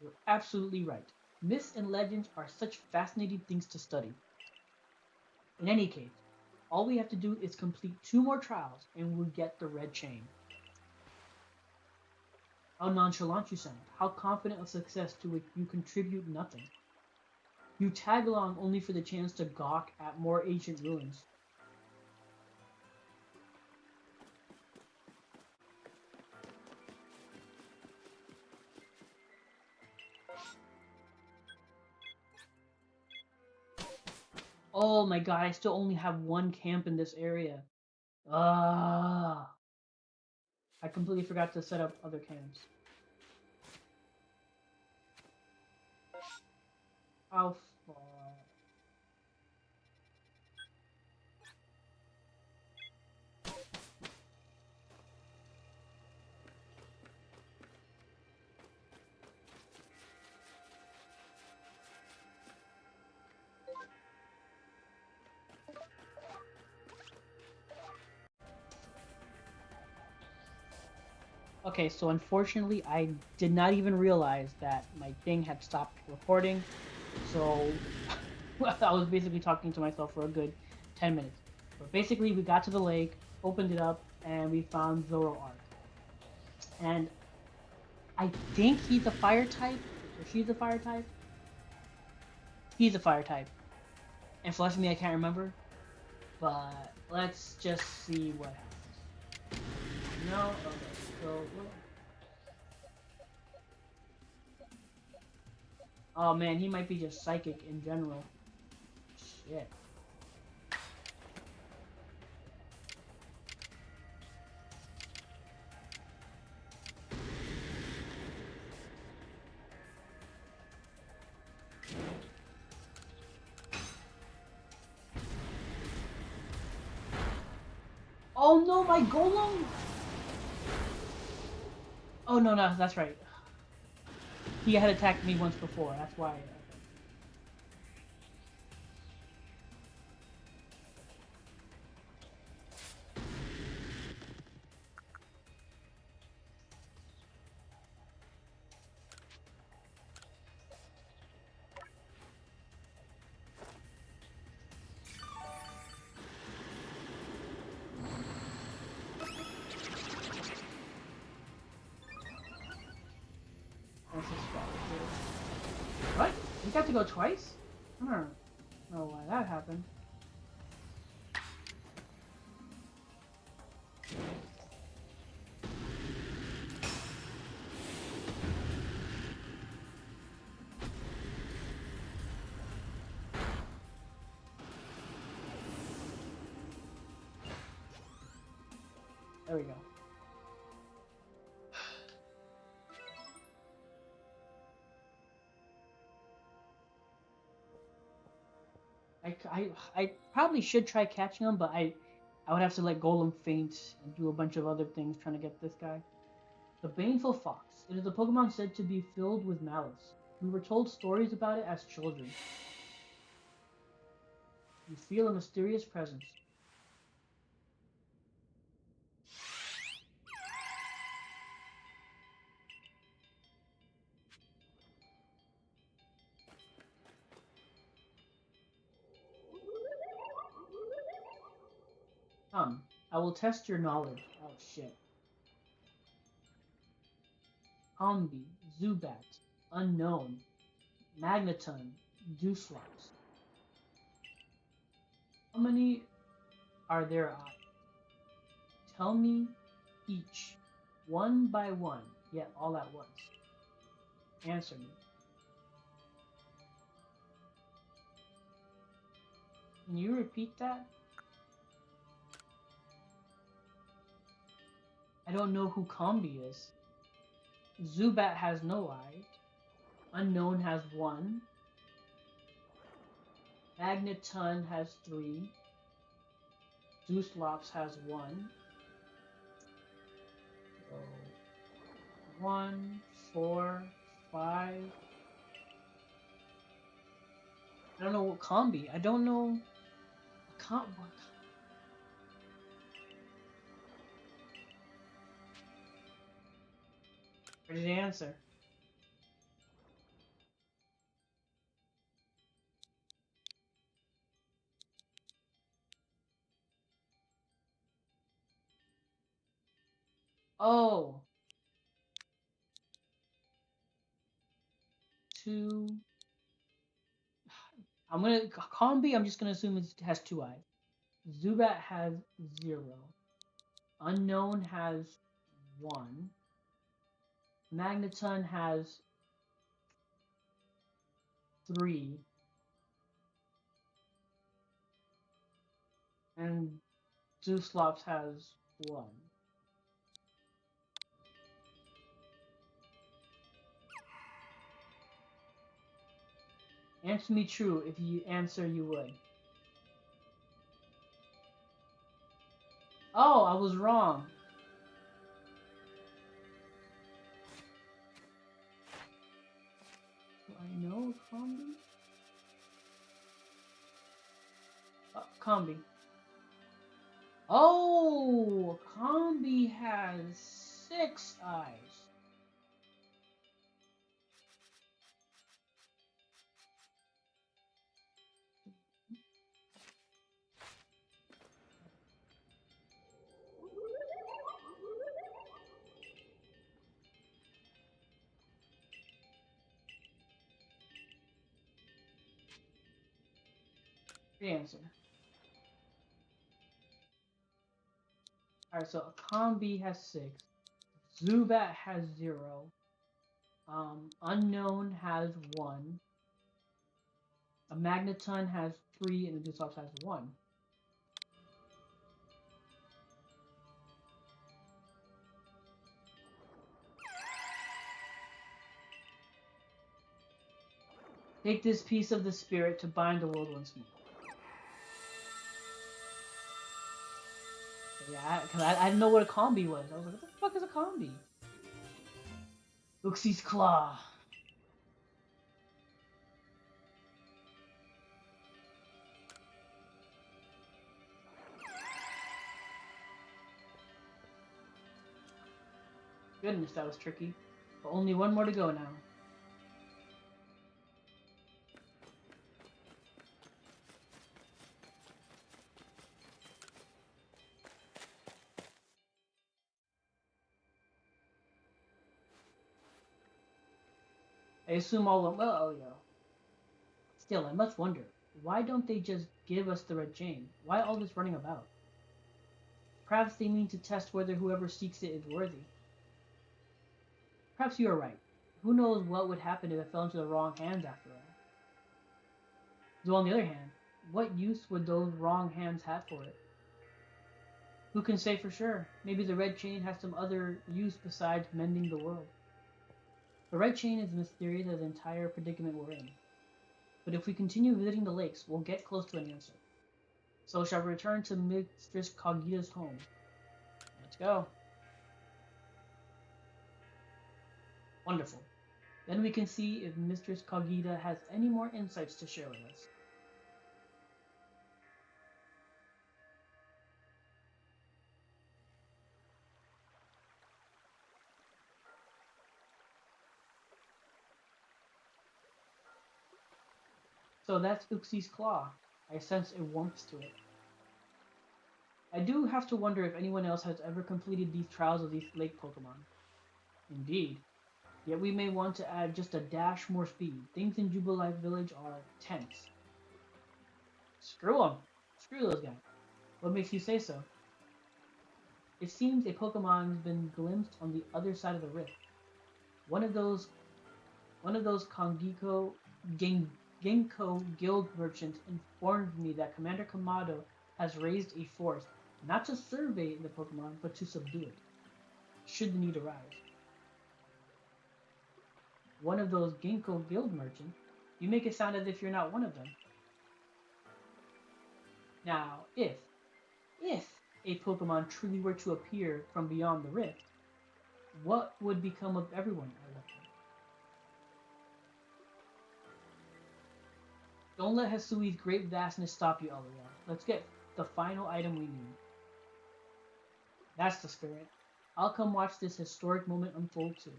[SPEAKER 1] You're absolutely right. Myths and legends are such fascinating things to study. In any case, all we have to do is complete 2 more trials and we'll get the red chain. How nonchalant you sound. How confident of success to which you contribute nothing. You tag along only for the chance to gawk at more ancient ruins. Oh my god, I still only have 1 camp in this area. Ah, I completely forgot to set up other camps. How far? Okay, so unfortunately, I did not even realize that my thing had stopped recording. So I was basically talking to myself for a good 10 minutes. But basically, we got to the lake, opened it up, and we found Zoroark. And I think he's a fire type, or she's a fire type. He's a fire type. And for me, I can't remember. But let's just see what happens. No? Okay, so. Oh man, he might be just psychic in general. Shit. Oh no, my golem! Oh no, no, that's right. He had attacked me once before, that's why. What? We got to go twice? I don't know why that happened. There we go. I probably should try catching him, but I would have to let Golem faint and do a bunch of other things trying to get this guy. The Baneful Fox. It is a Pokemon said to be filled with malice. We were told stories about it as children. You feel a mysterious presence. Come, I will test your knowledge. Oh shit. Ombi, Zubat, Unknown. Magneton, Dewslops. How many are there eyes? Tell me each, one by one, yet all at once. Answer me. Can you repeat that? I don't know who Combi is. Zubat has no eye. Unknown has one. Magneton has three. Dewslops has one. So 1, 4, 5. I don't know what Combi. I don't know. Where did he answer? Oh. 2. Combi, I'm just gonna assume it has 2 eyes. Zubat has 0. Unknown has 1. Magneton has 3. And Dewslops has 1. Answer me true. If you answer, you would. Oh, I was wrong. Do I know Combi? Combi. Oh, Combi has 6 eyes. Good answer. Alright, so a Combi has 6. Zubat has 0. Unknown has 1. A Magneton has 3, and the Dewslops has 1. Take this piece of the spirit to bind the world once more. Yeah, because I didn't know what a Combi was. I was like, what the fuck is a Combi? Uxie's Claw. Goodness, that was tricky. But only one more to go now. I assume all of well, oh yeah. Still, I must wonder, why don't they just give us the red chain? Why all this running about? Perhaps they mean to test whether whoever seeks it is worthy. Perhaps you are right. Who knows what would happen if it fell into the wrong hands after all? Though on the other hand, what use would those wrong hands have for it? Who can say for sure? Maybe the red chain has some other use besides mending the world. The red chain is mysterious as the entire predicament we're in. But if we continue visiting the lakes, we'll get close to an answer. So shall we return to Mistress Kagita's home? Let's go. Wonderful. Then we can see if Mistress Kagita has any more insights to share with us. So that's Uxie's Claw. I sense a warmth to it. I do have to wonder if anyone else has ever completed these trials of these lake Pokemon. Indeed. Yet we may want to add just a dash more speed. Things in Jubilife Village are tense. Screw them. Screw those guys. What makes you say so? It seems a Pokemon's been glimpsed on the other side of the rift. One of those Kongiko Ginkgo guild merchants informed me that Commander Kamado has raised a force, not to survey the Pokemon, but to subdue it, should the need arise. One of those Ginkgo guild merchants? You make it sound as if you're not one of them. Now, if a Pokemon truly were to appear from beyond the rift, what would become of everyone, I wonder? Don't let Hisui's great vastness stop you, Elia. Let's get the final item we need. That's the spirit. I'll come watch this historic moment unfold too.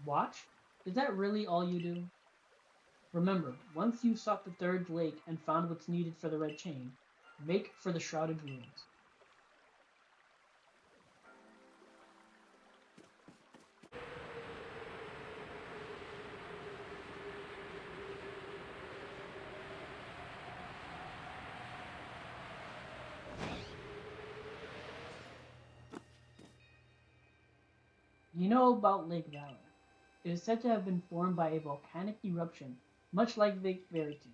[SPEAKER 1] Watch? Is that really all you do? Remember, once you sought the third lake and found what's needed for the red chain, make for the shrouded ruins. You know about Lake Valor. It is said to have been formed by a volcanic eruption, much like Lake Verity,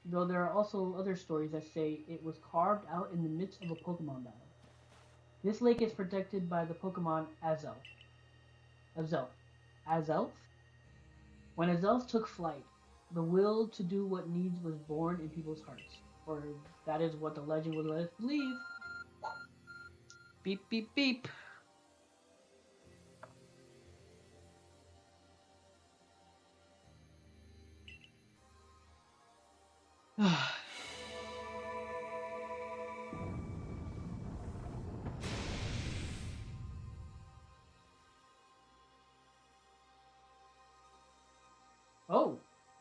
[SPEAKER 1] though there are also other stories that say it was carved out in the midst of a Pokemon battle. This lake is protected by the Pokemon Azelf. Azelf? When Azelf took flight, the will to do what needs was born in people's hearts. Or that is what the legend would let us believe. Beep, beep, beep. Oh,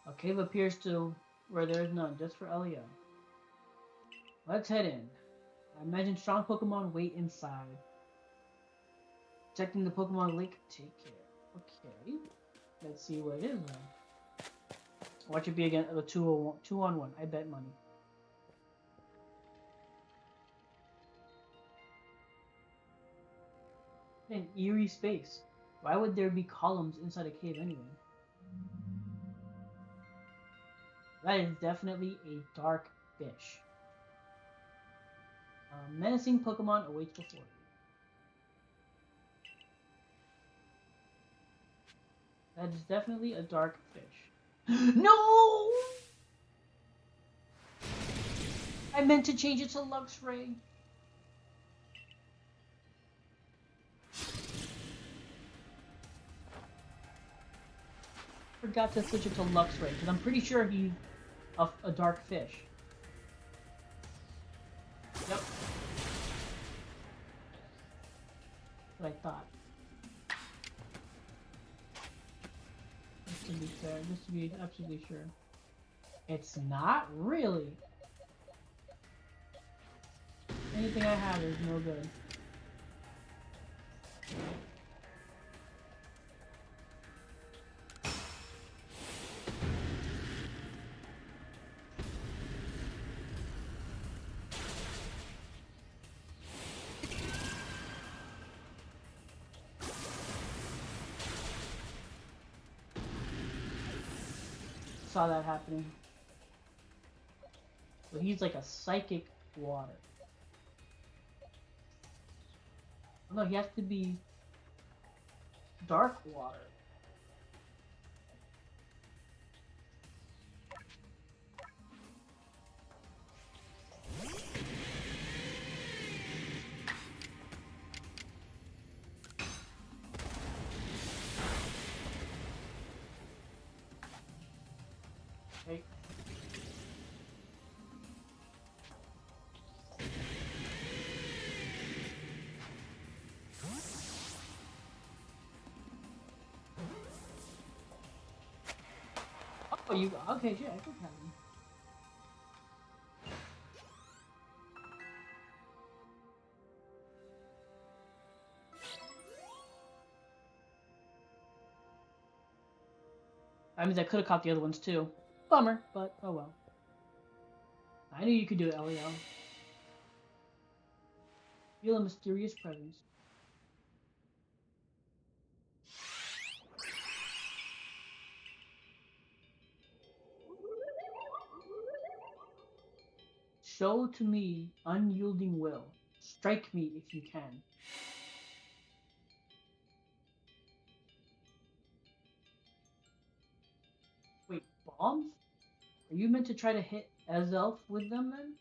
[SPEAKER 1] a cave appears to where there is none, just for Elia. Let's head in. I imagine strong Pokemon wait inside. Checking the Pokemon link, take care. Okay, let's see what it is then. Watch it be again a 2-on-1. I bet money. An eerie space. Why would there be columns inside a cave anyway? That is definitely a dark fish. A menacing Pokemon awaits before you. That is definitely a dark fish. No! I meant to change it to Luxray. Forgot to switch it to Luxray, because I'm pretty sure he's a dark fish. Yep. What I thought. Just to be fair, just to be absolutely sure. It's not really. Anything I have is no good. Saw that happening. But he's like a psychic water. Oh, no, he has to be dark water. Okay. Oh, you okay? Yeah, I could have him. That means I could have caught the other ones too. Bummer, but oh well. I knew you could do it, Elio. Feel a mysterious presence. Show to me unyielding will. Strike me if you can. Wait, bombs? Are you meant to try to hit Ezelf with them then?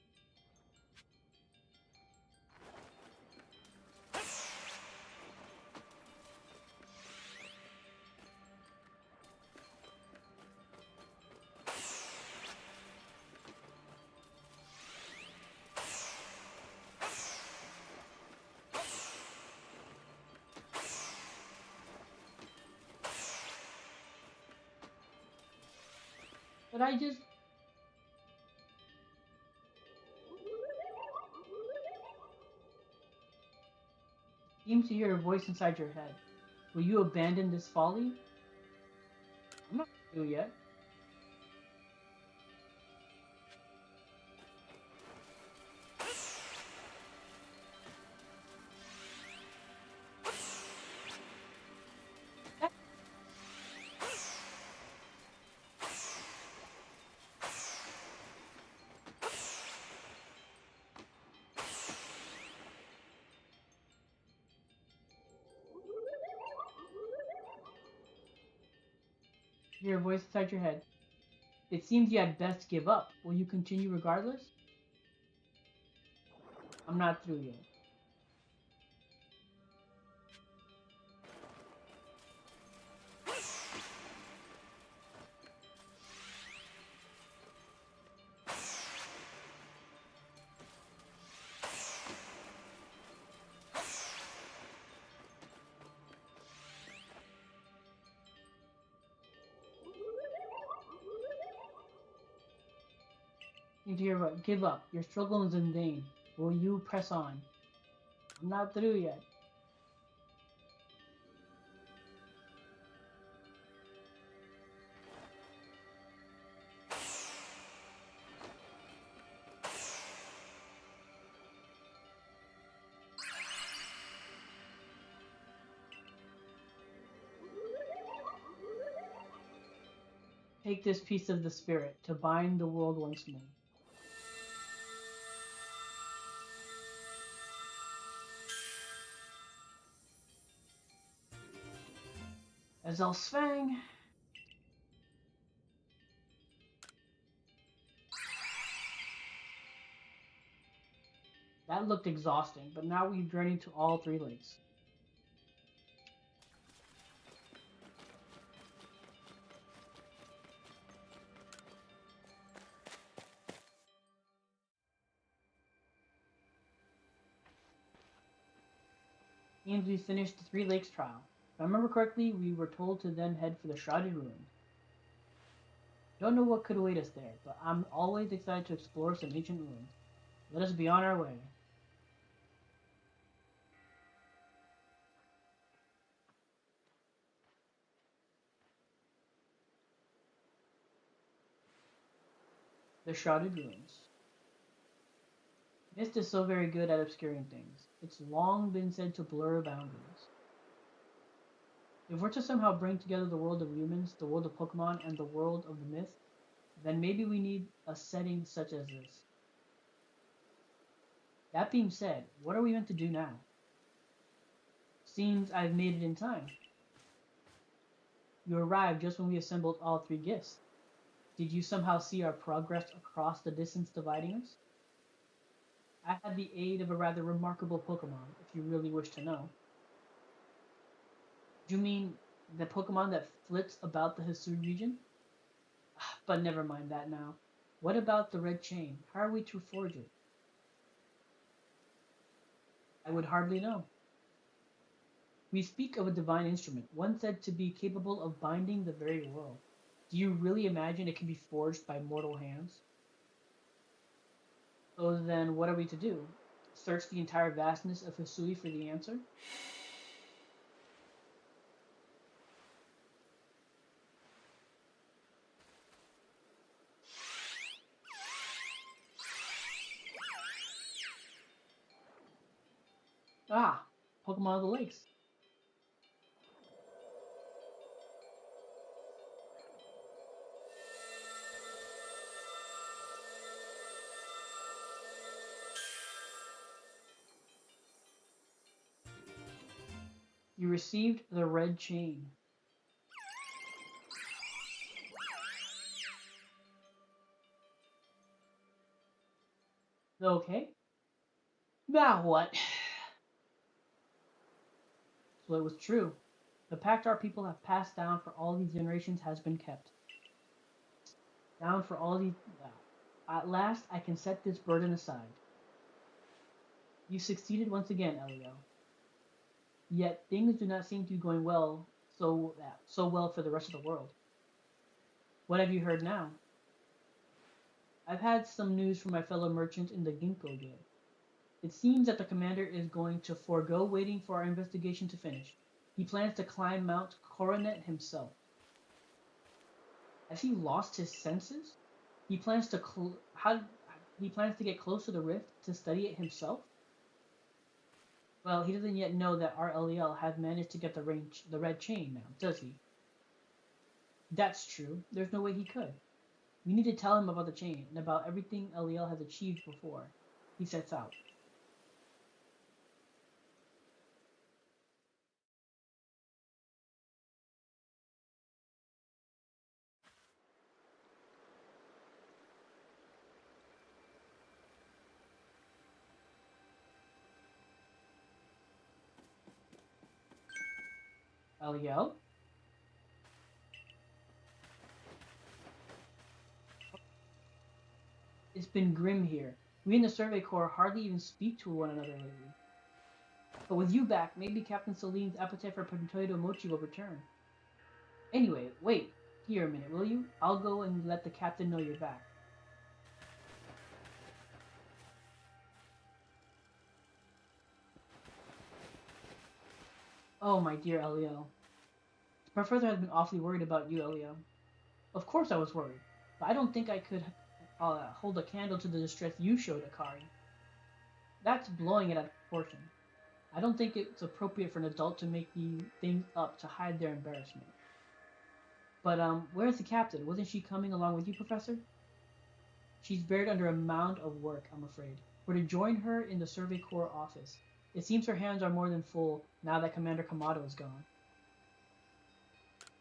[SPEAKER 1] But I just... seem to hear a voice inside your head. Will you abandon this folly? I'm not through yet. Hear a voice inside your head. It seems you had best give up. Will you continue regardless? I'm not through yet. You hear what? Give up. Your struggle is in vain. Will you press on? I'm not through yet. Take this piece of the spirit to bind the world once more. Ezel Svang. That looked exhausting, but now we've journeyed to all three lakes. Means we finished the Three Lakes trial. If I remember correctly, we were told to then head for the Shrouded Ruins. Don't know what could await us there, but I'm always excited to explore some ancient ruins. Let us be on our way. The Shrouded Ruins. Mist is so very good at obscuring things. It's long been said to blur boundaries. If we're to somehow bring together the world of humans, the world of Pokemon, and the world of the myth, then maybe we need a setting such as this. That being said, what are we meant to do now? Seems I've made it in time. You arrived just when we assembled all three gifts. Did you somehow see our progress across the distance dividing us? I had the aid of a rather remarkable Pokemon, if you really wish to know. Do you mean the Pokemon that flits about the Hisui region? But never mind that now. What about the red chain? How are we to forge it? I would hardly know. We speak of a divine instrument, one said to be capable of binding the very world. Do you really imagine it can be forged by mortal hands? So then what are we to do? Search the entire vastness of Hisui for the answer? Ah, Pokemon of the Lakes. You received the red chain. Okay. Now what? So it was true. The pact our people have passed down for all these generations has been kept. Down for all these. At last, I can set this burden aside. You succeeded once again, Elio. Yet things do not seem to be going well so well for the rest of the world. What have you heard now? I've had some news from my fellow merchants in the Ginkgo Guild. It seems that the commander is going to forego waiting for our investigation to finish. He plans to climb Mount Coronet himself. Has he lost his senses? He plans to he plans to get close to the rift to study it himself. Well, he doesn't yet know that our LEL has managed to get the red chain now, does he? That's true. There's no way he could. We need to tell him about the chain and about everything LEL has achieved before he sets out. LEL? It's been grim here. We in the Survey Corps hardly even speak to one another lately. But with you back, maybe Captain Salim's appetite for potato mochi will return. Anyway, wait here a minute, will you? I'll go and let the captain know you're back. Oh, my dear Elio. The professor has been awfully worried about you, Elio. Of course I was worried, but I don't think I could hold a candle to the distress you showed Akari. That's blowing it out of proportion. I don't think it's appropriate for an adult to make the things up to hide their embarrassment. But, where's the captain? Wasn't she coming along with you, Professor? She's buried under a mound of work, I'm afraid. We're to join her in the Survey Corps office. It seems her hands are more than full now that Commander Kamado is gone.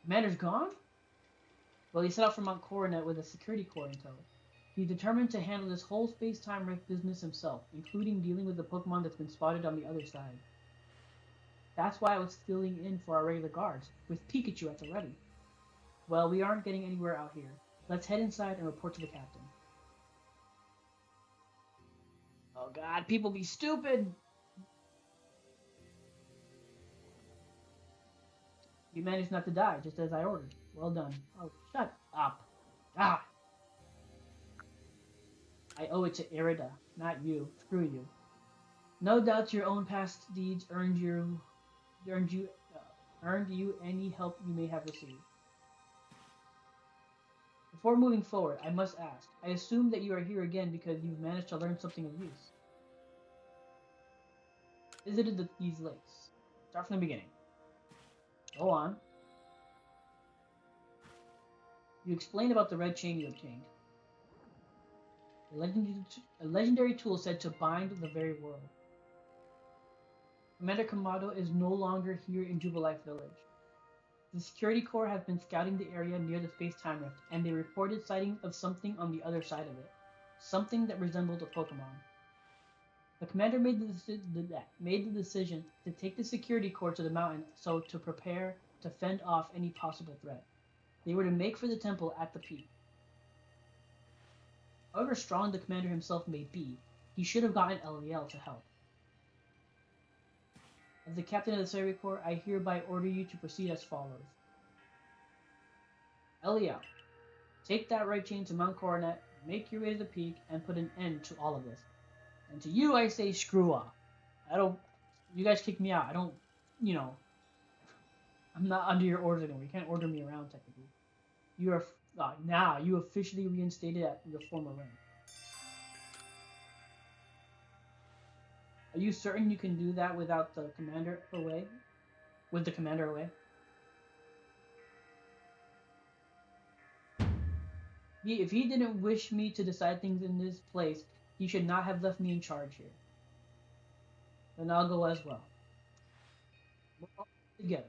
[SPEAKER 1] Commander's gone? Well, he set out for Mount Coronet with a security corps in tow. He's determined to handle this whole space-time rift business himself, including dealing with the Pokemon that's been spotted on the other side. That's why I was filling in for our regular guards, with Pikachu at the ready. Well, we aren't getting anywhere out here. Let's head inside and report to the captain. Oh god, people be stupid! You managed not to die, just as I ordered. Well done. Oh, shut up. Ah! I owe it to Irida, not you. Screw you. No doubt your own past deeds earned you earned you any help you may have received. Before moving forward, I must ask. I assume that you are here again because you've managed to learn something of use. Visited these lakes. Start from the beginning. Go on. You explained about the red chain you obtained. A legendary tool said to bind the very world. Commander Kamado is no longer here in Jubilife Village. The security corps have been scouting the area near the space-time rift, and they reported sighting of something on the other side of it. Something that resembled a Pokemon. The commander made the decision to take the security corps to the mountain so to prepare to fend off any possible threat. They were to make for the temple at the peak. However strong the commander himself may be, he should have gotten LEL to help. As the captain of the Survey Corps, I hereby order you to proceed as follows. LEL, take that right chain to Mount Coronet, make your way to the peak, and put an end to all of this. And to you, I say screw off. You guys kick me out. I'm not under your orders anymore. You can't order me around, technically. You are, now, you officially reinstated at your former rank. Are you certain you can do that without the commander away? With the commander away? If he didn't wish me to decide things in this place, he should not have left me in charge here. Then I'll go as well. We're all together.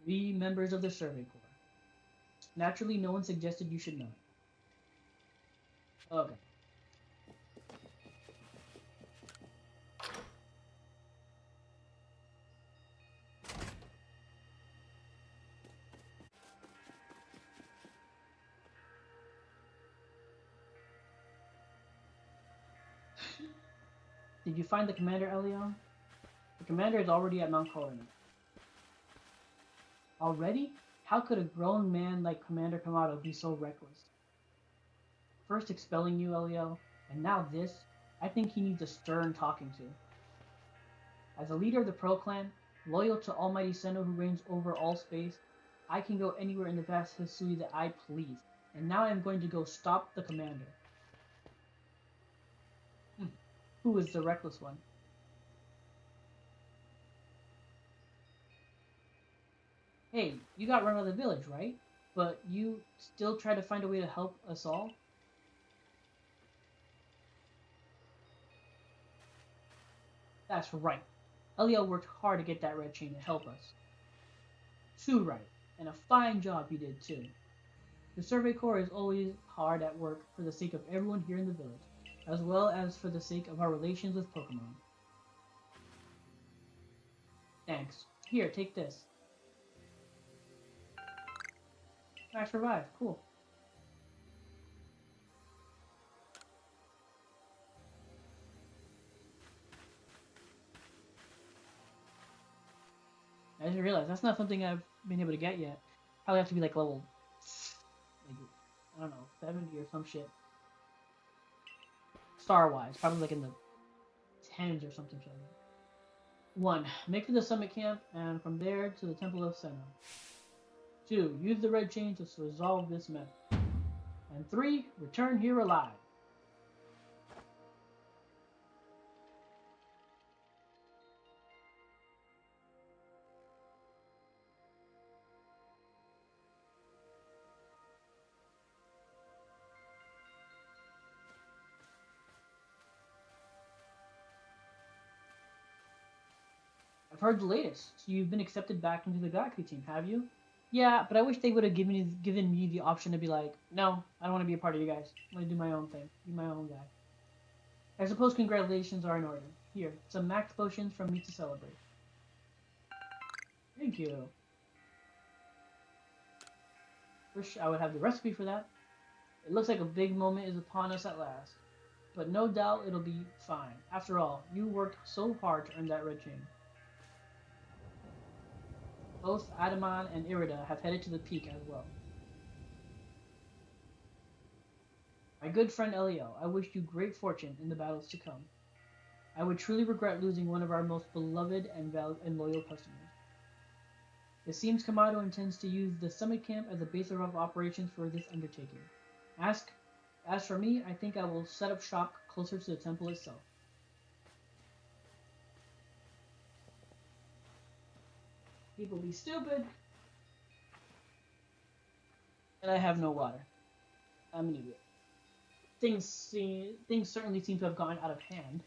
[SPEAKER 1] We members of the Survey Corps. Naturally, no one suggested you should not. Okay. Did you find the commander, Elio? The commander is already at Mount Colony. Already? How could a grown man like Commander Kamado be so reckless? First expelling you, Elio, and now this? I think he needs a stern talking to. As a leader of the Pro Clan, loyal to Almighty Senno who reigns over all space, I can go anywhere in the vast Hisui that I please, and now I am going to go stop the commander. Who is the reckless one? Hey, you got run out of the village, right? But you still try to find a way to help us all? That's right. Elio worked hard to get that red chain to help us. Too right, and a fine job he did too. The Survey Corps is always hard at work for the sake of everyone here in the village, as well as for the sake of our relations with Pokémon. Thanks. Here, take this. Max Revive, cool. I didn't realize that's not something I've been able to get yet. Probably have to be like level, like, I don't know, 70 or some shit. Star-wise, probably like in the 10s or something. 1. Make for the summit camp, and from there to the Temple of Senna. 2. Use the red chain to resolve this mess. And 3. Return here alive. I've heard the latest. So you've been accepted back into the Galaxy team, have you? Yeah, but I wish they would have given me the option to be like, no, I don't want to be a part of you guys. I want to do my own thing. Be my own guy. I suppose congratulations are in order. Here, some max potions from me to celebrate. Thank you. Wish I would have the recipe for that. It looks like a big moment is upon us at last. But no doubt it'll be fine. After all, you worked so hard to earn that red chain. Both Adamon and Irida have headed to the peak as well. My good friend Elio, I wish you great fortune in the battles to come. I would truly regret losing one of our most beloved and loyal customers. It seems Kamado intends to use the summit camp as a base of operations for this undertaking. As for me, I think I will set up shop closer to the temple itself. People be stupid. And I have no water. I'm an idiot. Things certainly seem to have gone out of hand.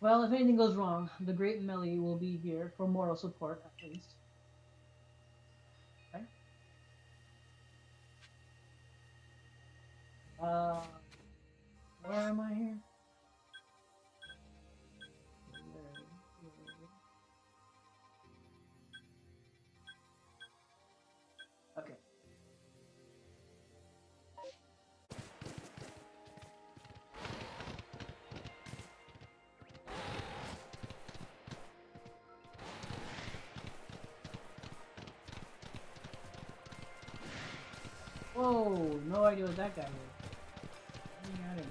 [SPEAKER 1] Well, if anything goes wrong, the great Melly will be here for moral support, at least. Okay. Where am I here? Okay. Whoa, no idea what that guy was. I don't know.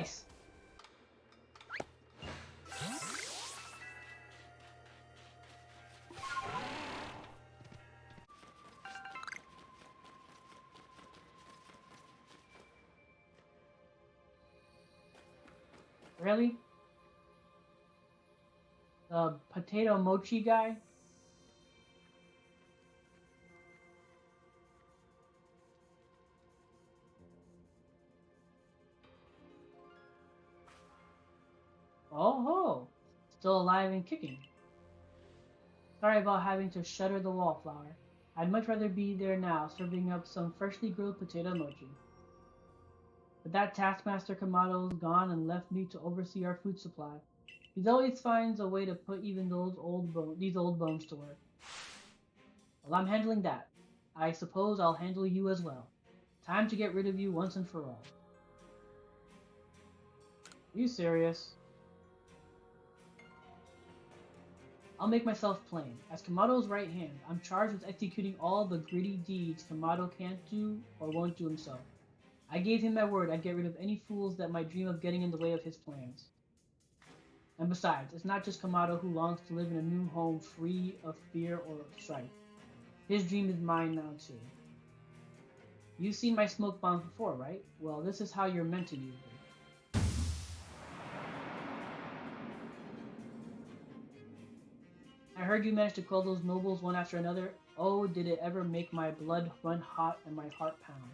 [SPEAKER 1] Nice. Really? The potato mochi guy? Oh ho! Still alive and kicking. Sorry about having to shutter the wallflower. I'd much rather be there now, serving up some freshly grilled potato mochi. But that taskmaster Kamado's gone and left me to oversee our food supply. He always finds a way to put even these old bones to work. Well, I'm handling that. I suppose I'll handle you as well. Time to get rid of you once and for all. Are you serious? I'll make myself plain. As Kamado's right hand, I'm charged with executing all the gritty deeds Kamado can't do or won't do himself. I gave him my word I'd get rid of any fools that might dream of getting in the way of his plans. And besides, it's not just Kamado who longs to live in a new home free of fear or strife. His dream is mine now too. You've seen my smoke bombs before, right? Well, this is how you're meant to use them. I heard you managed to quell those nobles one after another. Oh, did it ever make my blood run hot and my heart pound.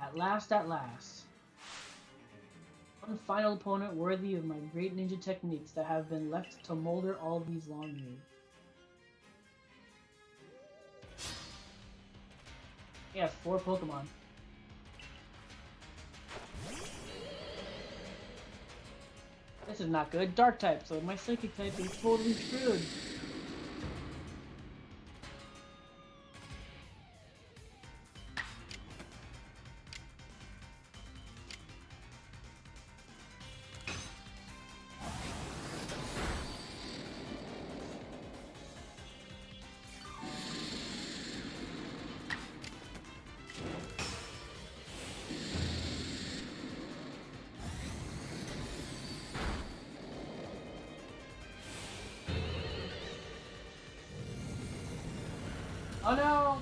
[SPEAKER 1] At last, at last. One final opponent worthy of my great ninja techniques that have been left to molder all these long years. He has 4 Pokemon. This is not good. Dark type, so my psychic type is totally screwed. Oh no!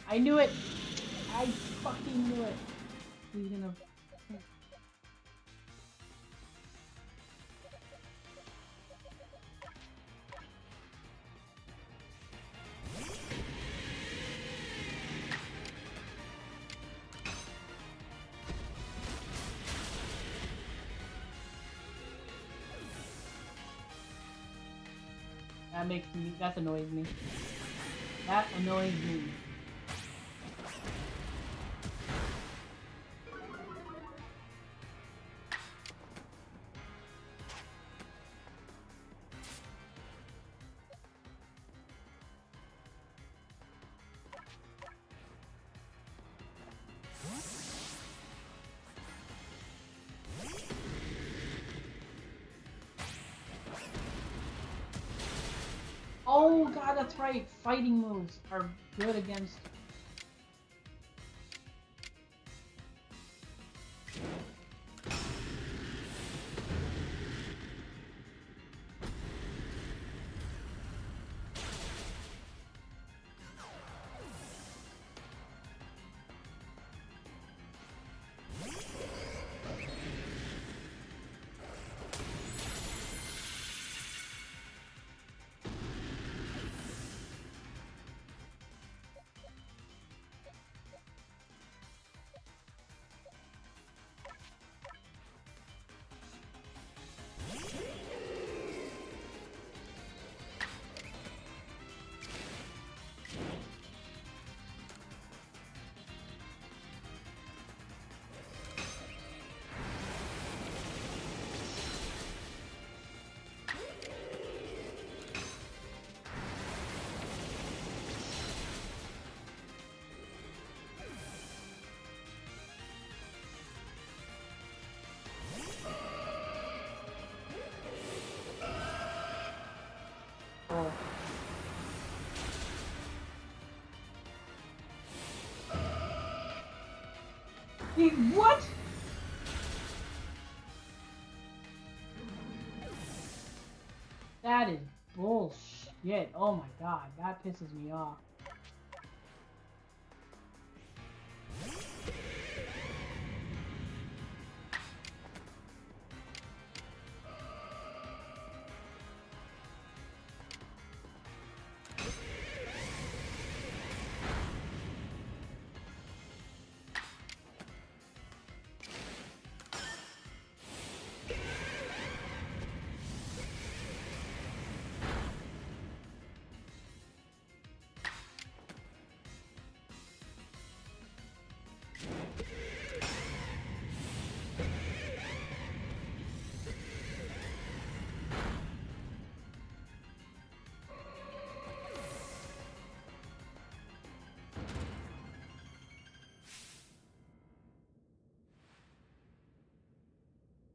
[SPEAKER 1] I knew it! I fucking knew it! He's gonna... That annoys me. That annoys me. Oh god, that's right. Fighting moves are good against... Oh. What? Yet, oh my god, that pisses me off.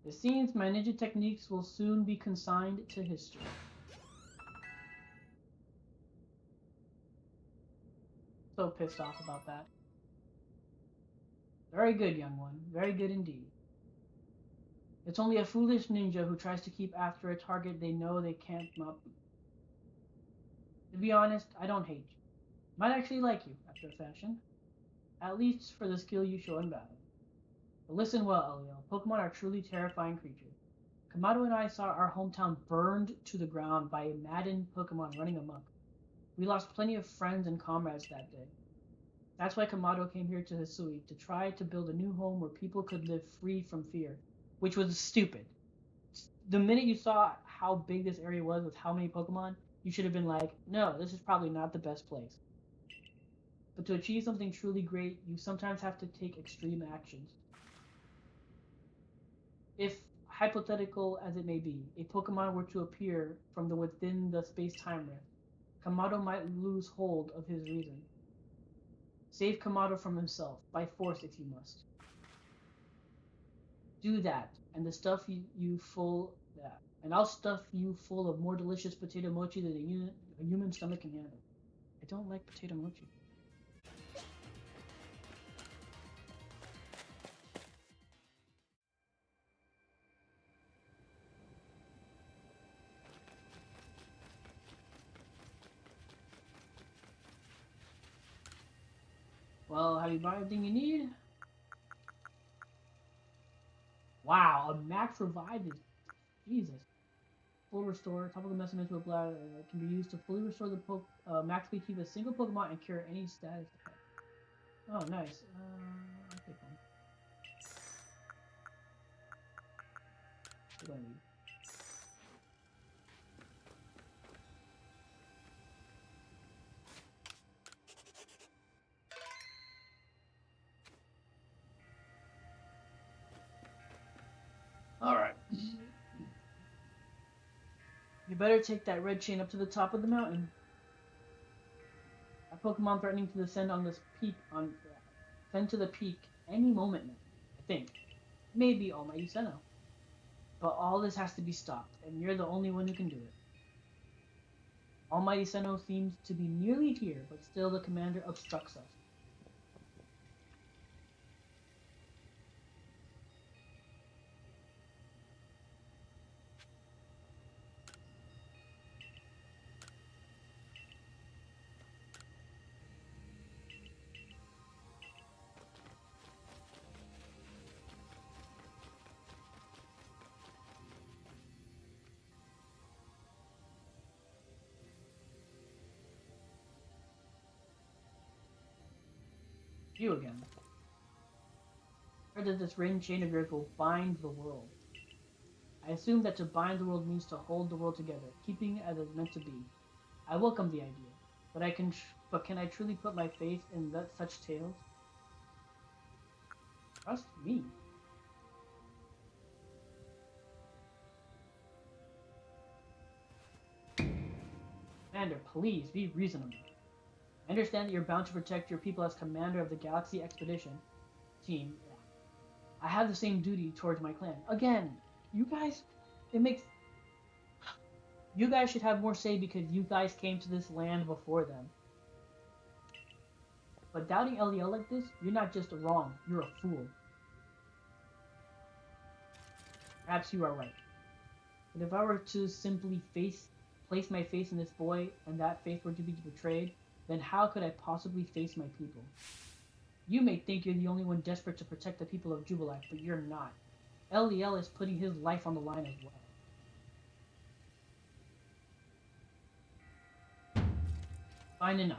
[SPEAKER 1] It seems my ninja techniques will soon be consigned to history. So pissed off about that. Very good, young one. Very good indeed. It's only a foolish ninja who tries to keep after a target they know they can't not beat. To be honest, I don't hate you. Might actually like you, after a fashion. At least for the skill you show in battle. But listen well, Elio. Pokemon are truly terrifying creatures. Kamado and I saw our hometown burned to the ground by a maddened Pokemon running amok. We lost plenty of friends and comrades that day. That's why Kamado came here to Hisui, to try to build a new home where people could live free from fear, which was stupid. The minute you saw how big this area was with how many Pokemon, you should have been like, no, this is probably not the best place. But to achieve something truly great, you sometimes have to take extreme actions. If, hypothetical as it may be, a Pokemon were to appear from within the space-time rift, Kamado might lose hold of his reason. Save Kamado from himself, by force if you must. Do that, and the stuff you full that, and I'll stuff you full of more delicious potato mochi than a human stomach can handle. I don't like potato mochi. Well, have you bought everything you need? Wow, a max revive is Jesus. Full restore. Topical messages with blood can be used to fully restore the max keep a single Pokemon and cure any status effect. Oh, nice. I'll take one. What do I need? All right. You better take that red chain up to the top of the mountain. A Pokemon threatening to descend on this peak descend to the peak any moment now. I think. Maybe Almighty Sinnoh. But all this has to be stopped, and you're the only one who can do it. Almighty Sinnoh seems to be nearly here, but still the commander obstructs us. You again. Heard that this ring chain of yours will bind the world. I assume that to bind the world means to hold the world together, keeping it as it's meant to be. I welcome the idea, but can I truly put my faith in such tales? Trust me. Commander, please be reasonable. I understand that you're bound to protect your people as commander of the Galaxy Expedition team. I have the same duty towards my clan. Again, you guys, you guys should have more say because you guys came to this land before them. But doubting LDL like this, you're not just wrong, you're a fool. Perhaps you are right. But if I were to simply place my faith in this boy and that faith were to be betrayed, then how could I possibly face my people? You may think you're the only one desperate to protect the people of Jubilac, but you're not. Eliel is putting his life on the line as well. Fine enough.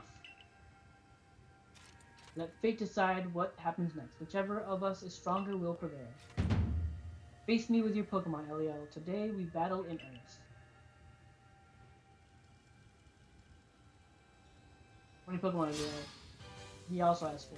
[SPEAKER 1] Let fate decide what happens next. Whichever of us is stronger will prevail. Face me with your Pokemon, Eliel. Today we battle in earnest. 20 Pokemon is there. He also has 4.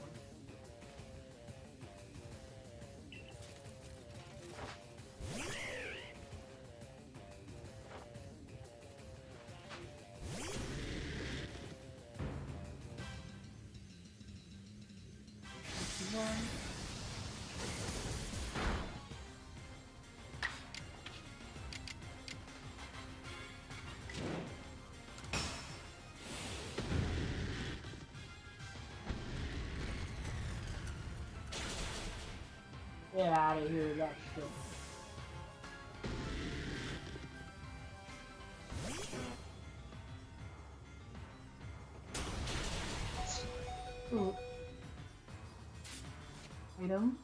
[SPEAKER 1] Get out of here, that shit. Ooh. Item.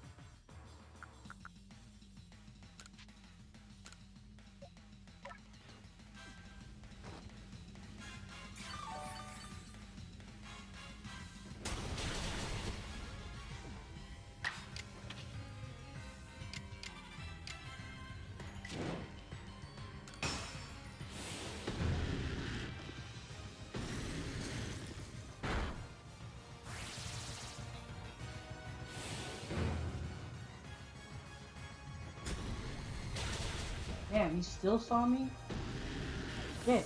[SPEAKER 1] Damn, he still saw me? Shit.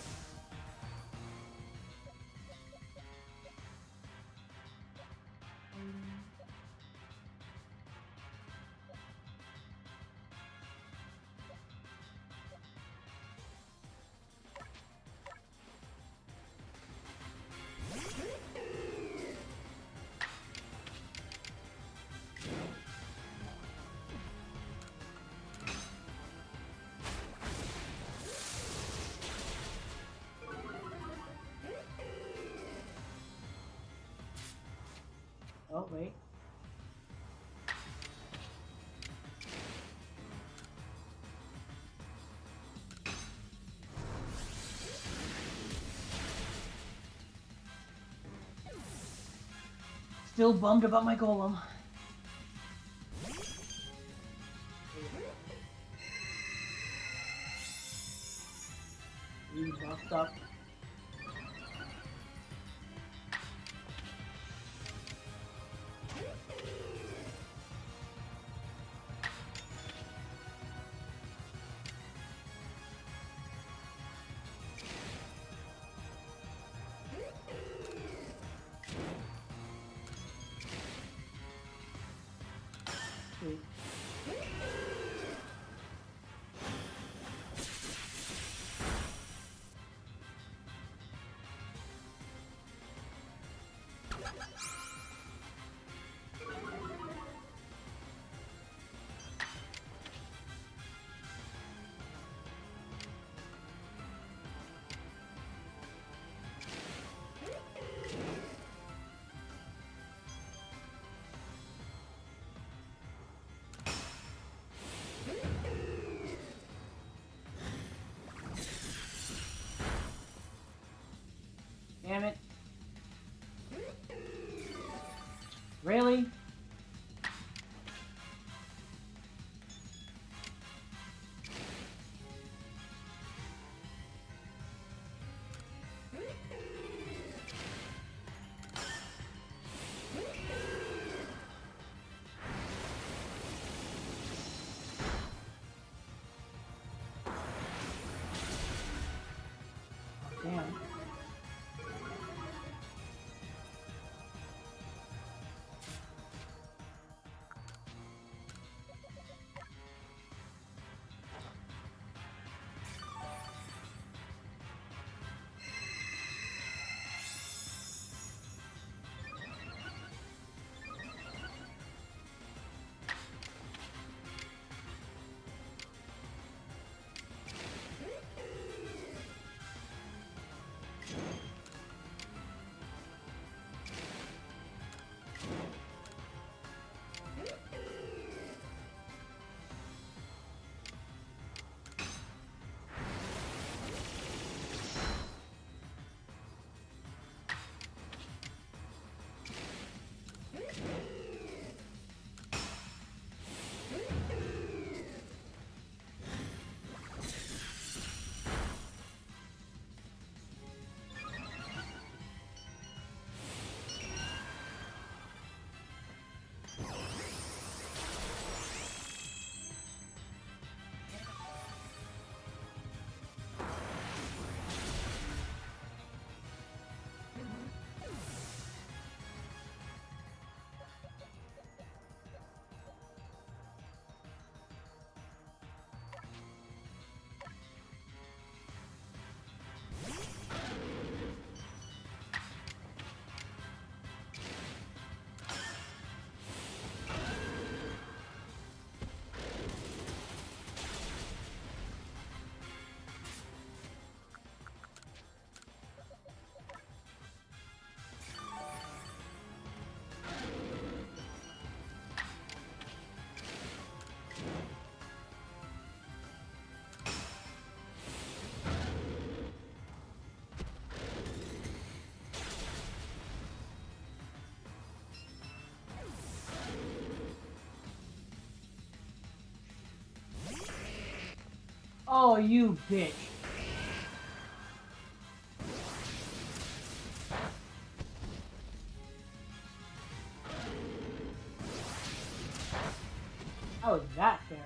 [SPEAKER 1] Oh, wait. Still bummed about my golem. He buffed up. Sweet. Damn it. Really? Damn. Oh, you bitch. How is that fair?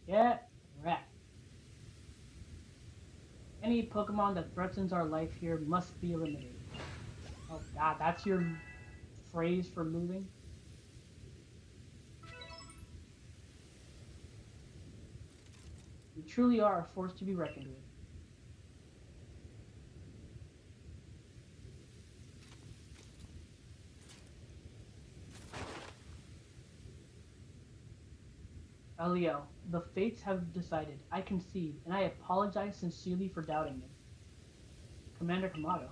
[SPEAKER 1] Get wrecked. Any Pokemon that threatens our life here must be eliminated. Oh god, that's your phrase for moving? You truly are a force to be reckoned with. Elio, the fates have decided. I concede, and I apologize sincerely for doubting me. Commander Kamado.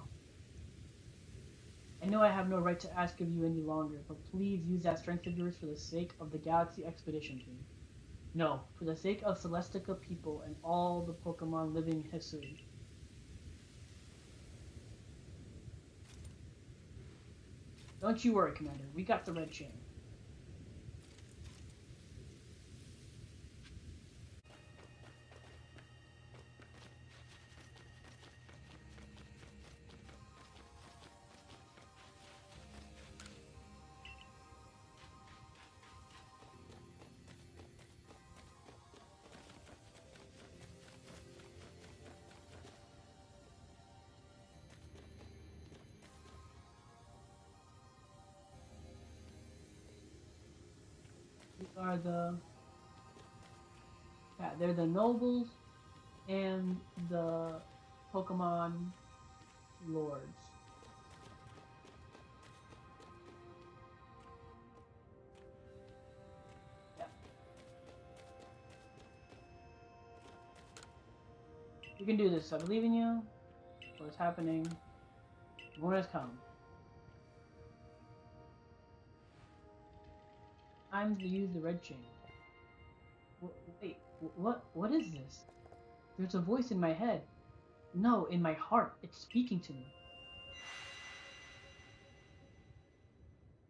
[SPEAKER 1] I know I have no right to ask of you any longer, but please use that strength of yours for the sake of the Galaxy Expedition Team. No, for the sake of Celestica people and all the Pokemon living in history. Don't you worry, Commander. We got the red chain. These are they're the nobles and the Pokemon lords. Yeah. You can do this. I believe in you. What's happening? The morning has come. Time to use the red chain. Wait, what is this? There's a voice in my head. No, in my heart. It's speaking to me.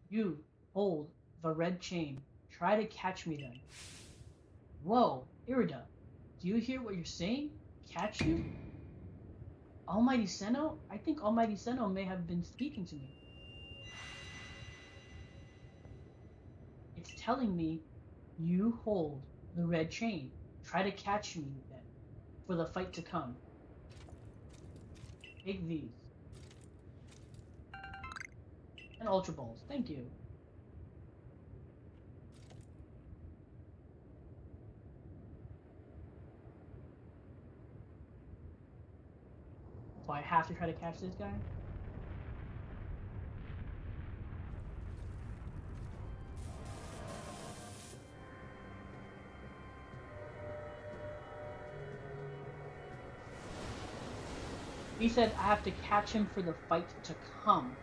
[SPEAKER 1] You hold the red chain. Try to catch me then. Whoa, Irida. Do you hear what you're saying? Catch you? Almighty Senno? I think Almighty Senno may have been speaking to me. It's telling me you hold the red chain. Try to catch me then, for the fight to come. Take these. And Ultra Balls. Thank you. So I have to try to catch this guy? He said I have to catch him for the fight to come.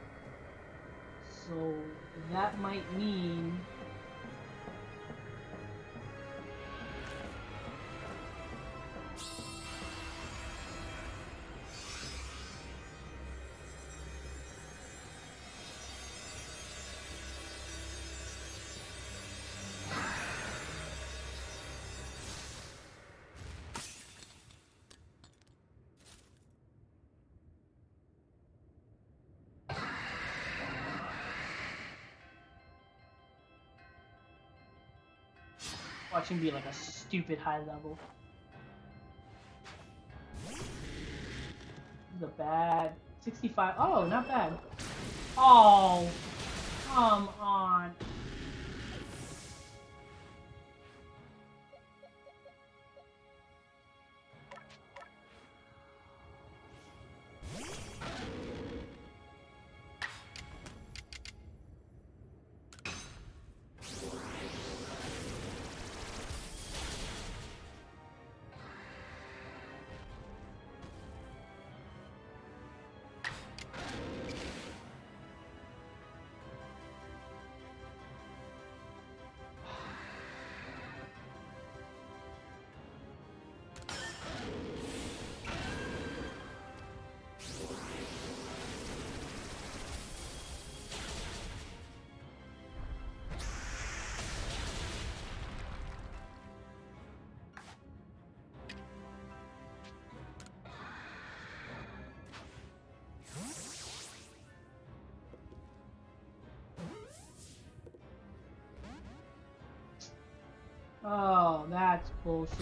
[SPEAKER 1] So that might mean... Watch him be like a stupid high level. The bad 65. Oh, not bad. Oh, come on. Oh, that's bullshit.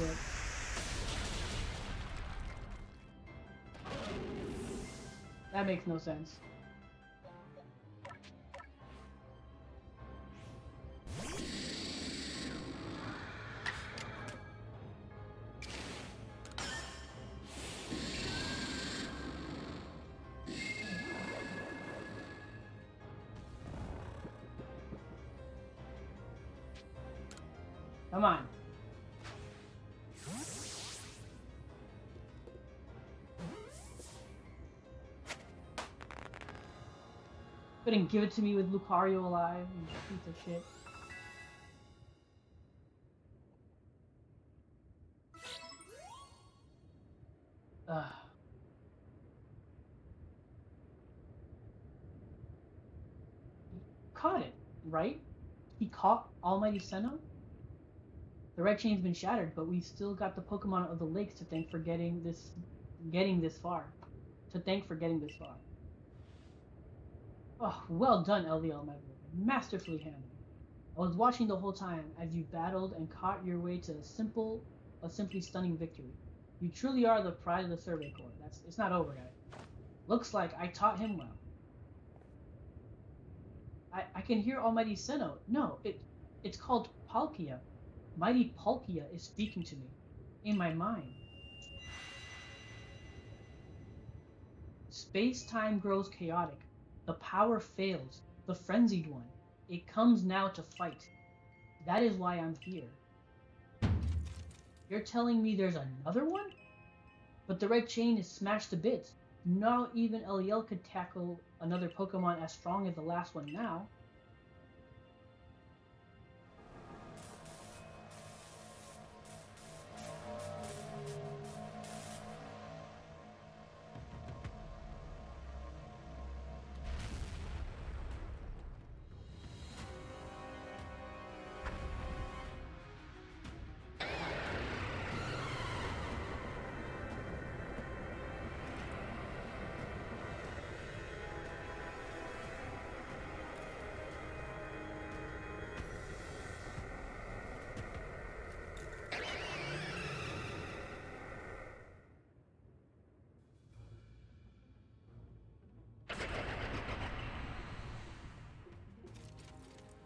[SPEAKER 1] That makes no sense. Come on. Couldn't give it to me with Lucario alive, you piece of shit. Ugh. Caught it, right? He caught Almighty Sinnoh? The red chain's been shattered, but we still got the Pokemon of the lakes to thank for getting this far. To thank for getting this far. Oh, well done, LVL, my boy. Masterfully handled. I was watching the whole time as you battled and caught your way to a simply stunning victory. You truly are the pride of the Survey Corps. It's not over, guys. Looks like I taught him well. I can hear Almighty Sinnoh. No, it's called Palkia. Mighty Palkia is speaking to me. In my mind. Space-time grows chaotic. The power fails. The frenzied one. It comes now to fight. That is why I'm here. You're telling me there's another one? But the red chain is smashed to bits. Not even LEL could tackle another Pokemon as strong as the last one now.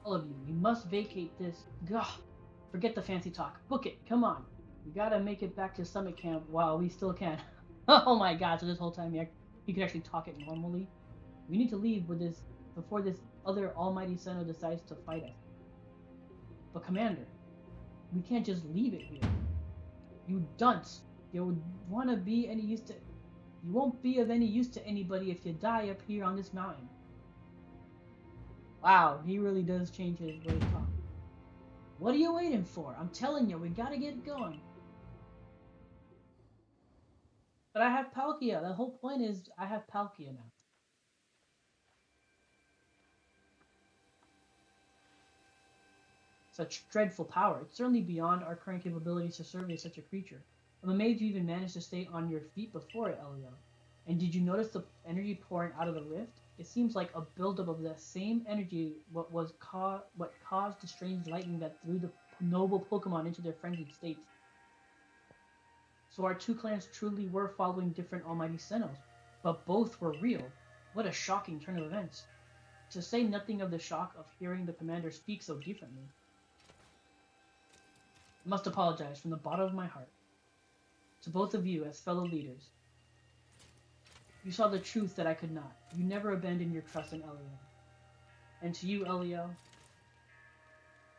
[SPEAKER 1] All of you, we must vacate this. Gah! Forget the fancy talk. Book it. Come on. We gotta make it back to Summit Camp while we still can. Oh my god, so this whole time he could actually talk it normally. We need to leave with this before this other Almighty Sinnoh decides to fight us. But Commander, we can't just leave it here. You dunce! You wanna be any use to You won't be of any use to anybody if you die up here on this mountain. Wow, he really does change his way of talking. What are you waiting for? I'm telling you, we gotta get going. But I have Palkia. The whole point is I have Palkia now. Such dreadful power. It's certainly beyond our current capabilities to survey such a creature. I'm amazed you even managed to stay on your feet before it, Elio. And did you notice the energy pouring out of the rift? It seems like a buildup of that same energy what caused the strange lightning that threw the noble Pokemon into their frenzied states. So our two clans truly were following different Almighty Sinnohs, but both were real. What a shocking turn of events. To say nothing of the shock of hearing the commander speak so differently. I must apologize from the bottom of my heart to both of you as fellow leaders. You saw the truth that I could not. You never abandoned your trust in Elio. And to you, Elio,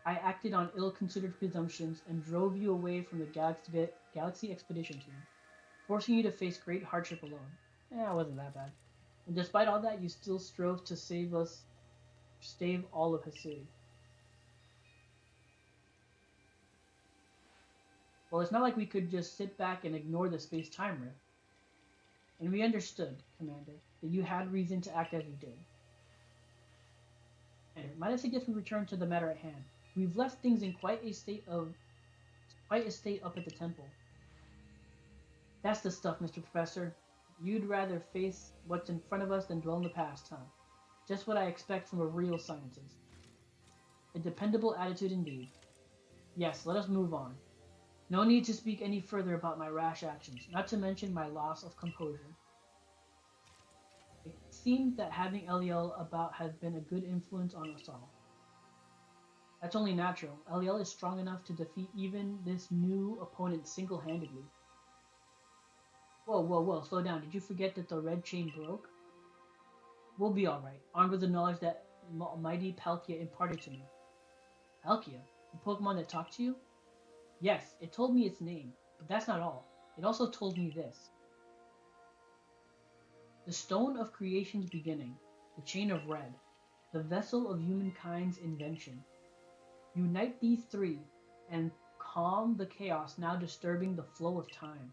[SPEAKER 1] I acted on ill-considered presumptions and drove you away from the Galaxy Expedition Team, forcing you to face great hardship alone. It wasn't that bad. And despite all that, you still strove to save all of Hisui. Well, it's not like we could just sit back and ignore the space-time rift. And we understood, Commander, that you had reason to act as you did. And might I suggest we return to the matter at hand? We've left things in quite a state up at the temple. That's the stuff, Mr. Professor. You'd rather face what's in front of us than dwell in the past, huh? Just what I expect from a real scientist. A dependable attitude indeed. Yes, let us move on. No need to speak any further about my rash actions, not to mention my loss of composure. It seems that having Eliel about has been a good influence on us all. That's only natural. Eliel is strong enough to defeat even this new opponent single-handedly. Whoa, whoa, whoa, slow down. Did you forget that the red chain broke? We'll be alright, armed with the knowledge that mighty Palkia imparted to me. Palkia? The Pokemon that talked to you? Yes, it told me its name, but that's not all. It also told me this. The Stone of Creation's beginning, the Chain of Red, the vessel of humankind's invention. Unite these three, and calm the chaos now disturbing the flow of time.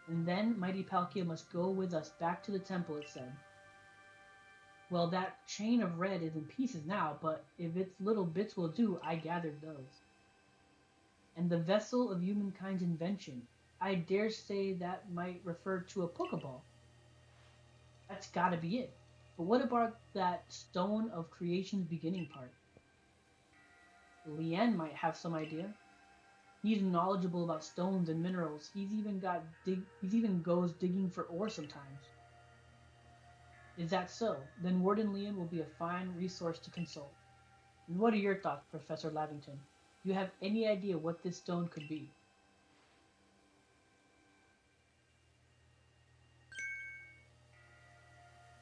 [SPEAKER 1] And then mighty Palkia must go with us back to the temple, it said. Well, that chain of red is in pieces now, but if its little bits will do, I gathered those. And the vessel of humankind's invention, I dare say that might refer to a Pokeball. That's gotta be it. But what about that stone of creation's beginning part? Lien might have some idea. He's knowledgeable about stones and minerals. He's even goes digging for ore sometimes. Is that so? Then Warden Lien will be a fine resource to consult. And what are your thoughts, Professor Lavington? Do you have any idea what this stone could be?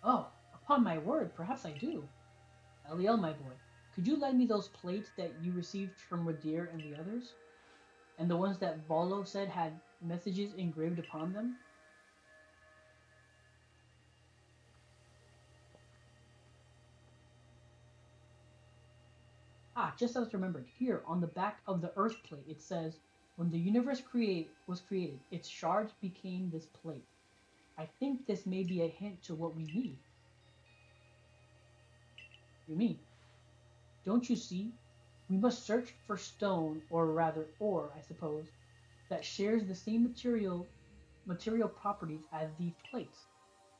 [SPEAKER 1] Oh, upon my word, perhaps I do. Eliel, my boy, could you lend me those plates that you received from Radir and the others? And the ones that Volo said had messages engraved upon them? Ah, just as remembered, here on the back of the Earth plate it says, when the universe was created, its shards became this plate. I think this may be a hint to what we need. You mean? Don't you see? We must search for stone, or rather ore, I suppose, that shares the same material properties as these plates.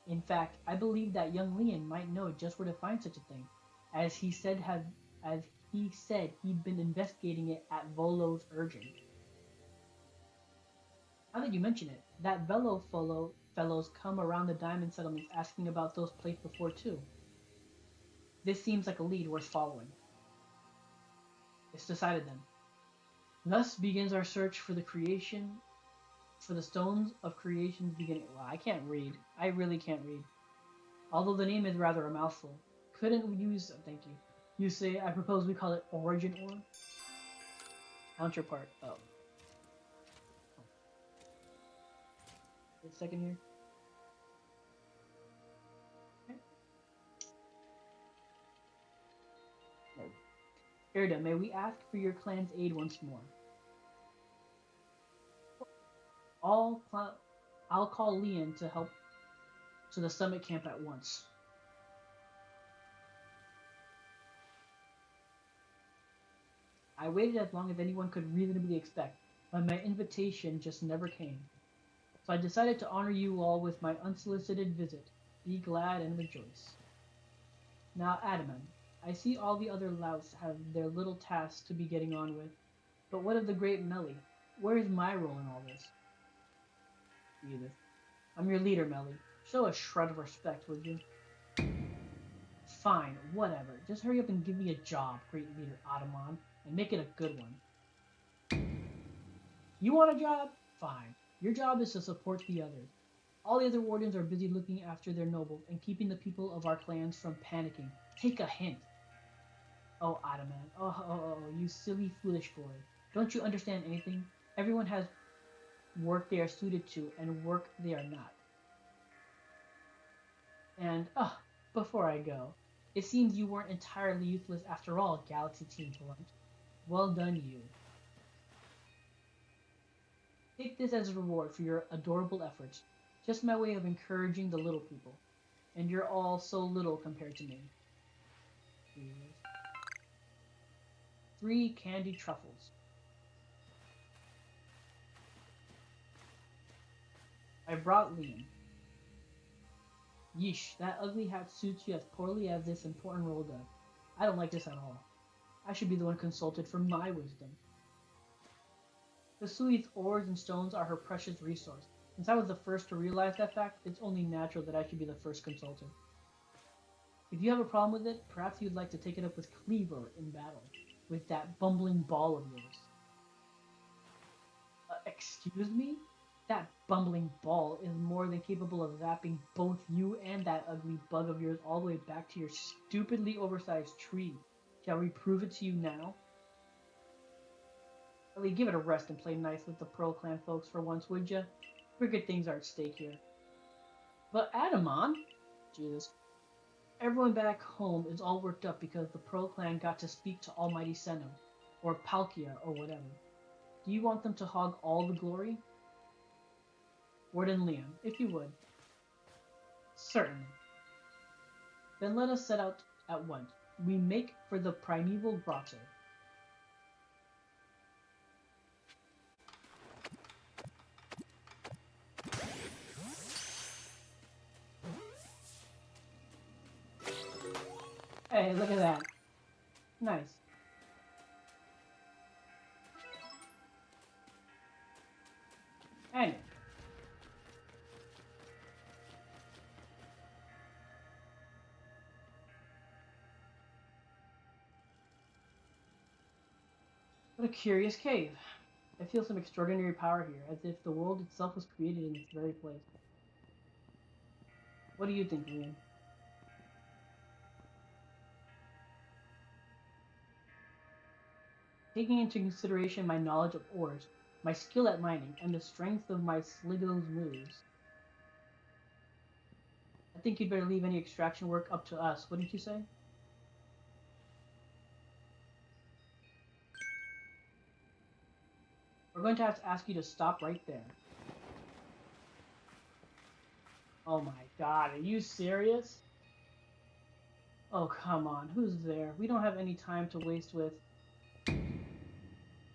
[SPEAKER 1] In fact, I believe that young Leon might know just where to find such a thing, as he said he'd been investigating it at Volo's urging. Now that you mention it, that fellows come around the diamond settlements asking about those plates before too. This seems like a lead worth following. It's decided then. Thus begins our search for the stones of creation's beginning. Well, I can't read. I really can't read. Although the name is rather a mouthful. Couldn't we use, thank you. You say, I propose we call it Origin Ore? Counterpart. Oh. Wait a second here. Okay. Erda, may we ask for your clan's aid once more? I'll call Leon to help to the summit camp at once. I waited as long as anyone could reasonably expect, but my invitation just never came. So I decided to honor you all with my unsolicited visit. Be glad and rejoice. Now, Adaman, I see all the other louts have their little tasks to be getting on with, but what of the great Melly? Where is my role in all this? Edith. I'm your leader, Melly. Show a shred of respect, would you? Fine, whatever. Just hurry up and give me a job, great leader Adaman, and make it a good one. You want a job? Fine. Your job is to support the others. All the other wardens are busy looking after their nobles and keeping the people of our clans from panicking. Take a hint. Oh, Adaman. Oh, you silly, foolish boy. Don't you understand anything? Everyone has work they are suited to and work they are not. And, before I go, it seems you weren't entirely useless after all, Galaxy Team Blunt. Well done, you. Take this as a reward for your adorable efforts. Just my way of encouraging the little people. And you're all so little compared to me. 3 candy truffles. I brought Liam. Yeesh, that ugly hat suits you as poorly as this important role does. I don't like this at all. I should be the one consulted for my wisdom. Kasui's ores and stones are her precious resource. Since I was the first to realize that fact, it's only natural that I should be the first consulted. If you have a problem with it, perhaps you'd like to take it up with Cleaver in battle, with that bumbling ball of yours. Excuse me? That bumbling ball is more than capable of zapping both you and that ugly bug of yours all the way back to your stupidly oversized tree. Shall we prove it to you now? Ellie, give it a rest and play nice with the Pearl Clan folks for once, would ya? Bigger things are at stake here. But Adamon? Jesus. Everyone back home is all worked up because the Pearl Clan got to speak to Almighty Senna, or Palkia, or whatever. Do you want them to hog all the glory? Warden Liam, if you would. Certainly. Then let us set out at once. We make for the primeval grotto. Hey, look at that. Nice. Anyway. What a curious cave. I feel some extraordinary power here, as if the world itself was created in this very place. What do you think, Liam? Taking into consideration my knowledge of ores, my skill at mining, and the strength of my Sligo's moves, I think you'd better leave any extraction work up to us, wouldn't you say? We're going to have to ask you to stop right there. Oh my god, are you serious? Oh, come on, who's there? We don't have any time to waste with...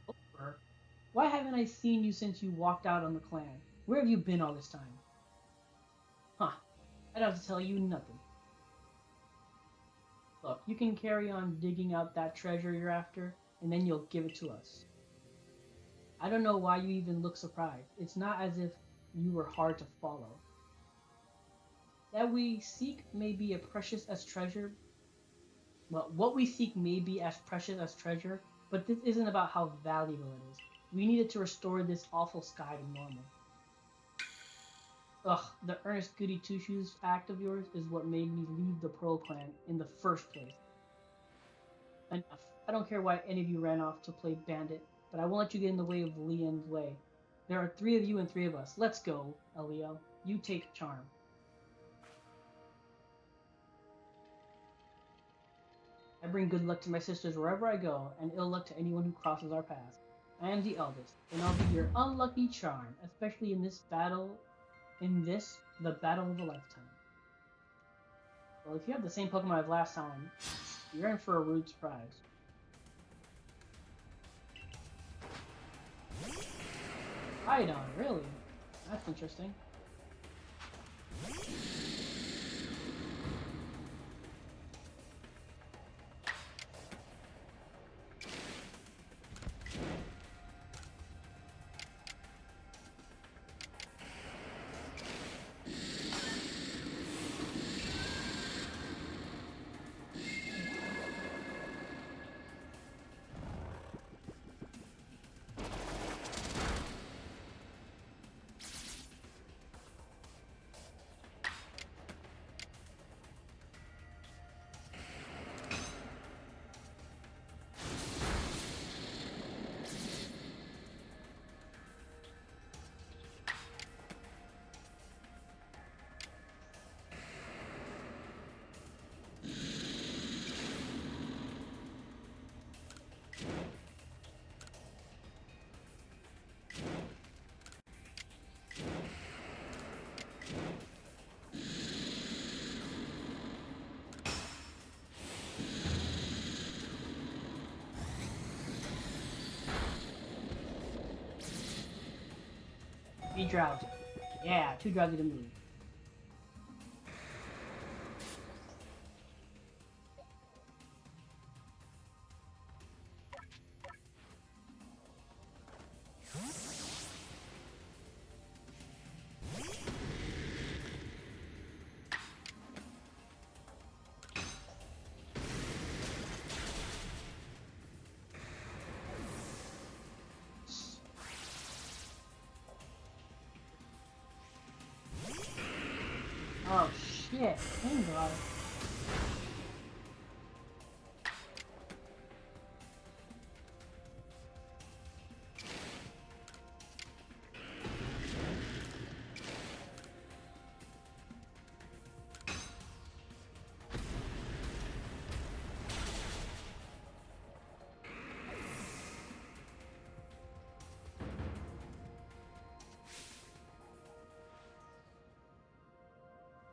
[SPEAKER 1] Over. Why haven't I seen you since you walked out on the clan? Where have you been all this time? Huh, I don't have to tell you nothing. Look, you can carry on digging out that treasure you're after, and then you'll give it to us. I don't know why you even look surprised. It's not as if you were hard to follow. That we seek may be as precious as treasure. Well, what we seek may be as precious as treasure, but this isn't about how valuable it is. We needed to restore this awful sky to normal. Ugh, the earnest goody two-shoes act of yours is what made me leave the Pearl Clan in the first place. Enough. I don't care why any of you ran off to play bandit, but I won't let you get in the way of Leon's way. There are 3 of you and 3 of us. Let's go, Elio. You take Charm. I bring good luck to my sisters wherever I go, and ill luck to anyone who crosses our path. I am the eldest, and I'll be your unlucky Charm, especially in this battle, the battle of a lifetime. Well, if you have the same Pokemon as last time, you're in for a rude surprise. Iodon, really? That's interesting. Be drowsy. Yeah, too drowsy to move. Oh shit! Thank God.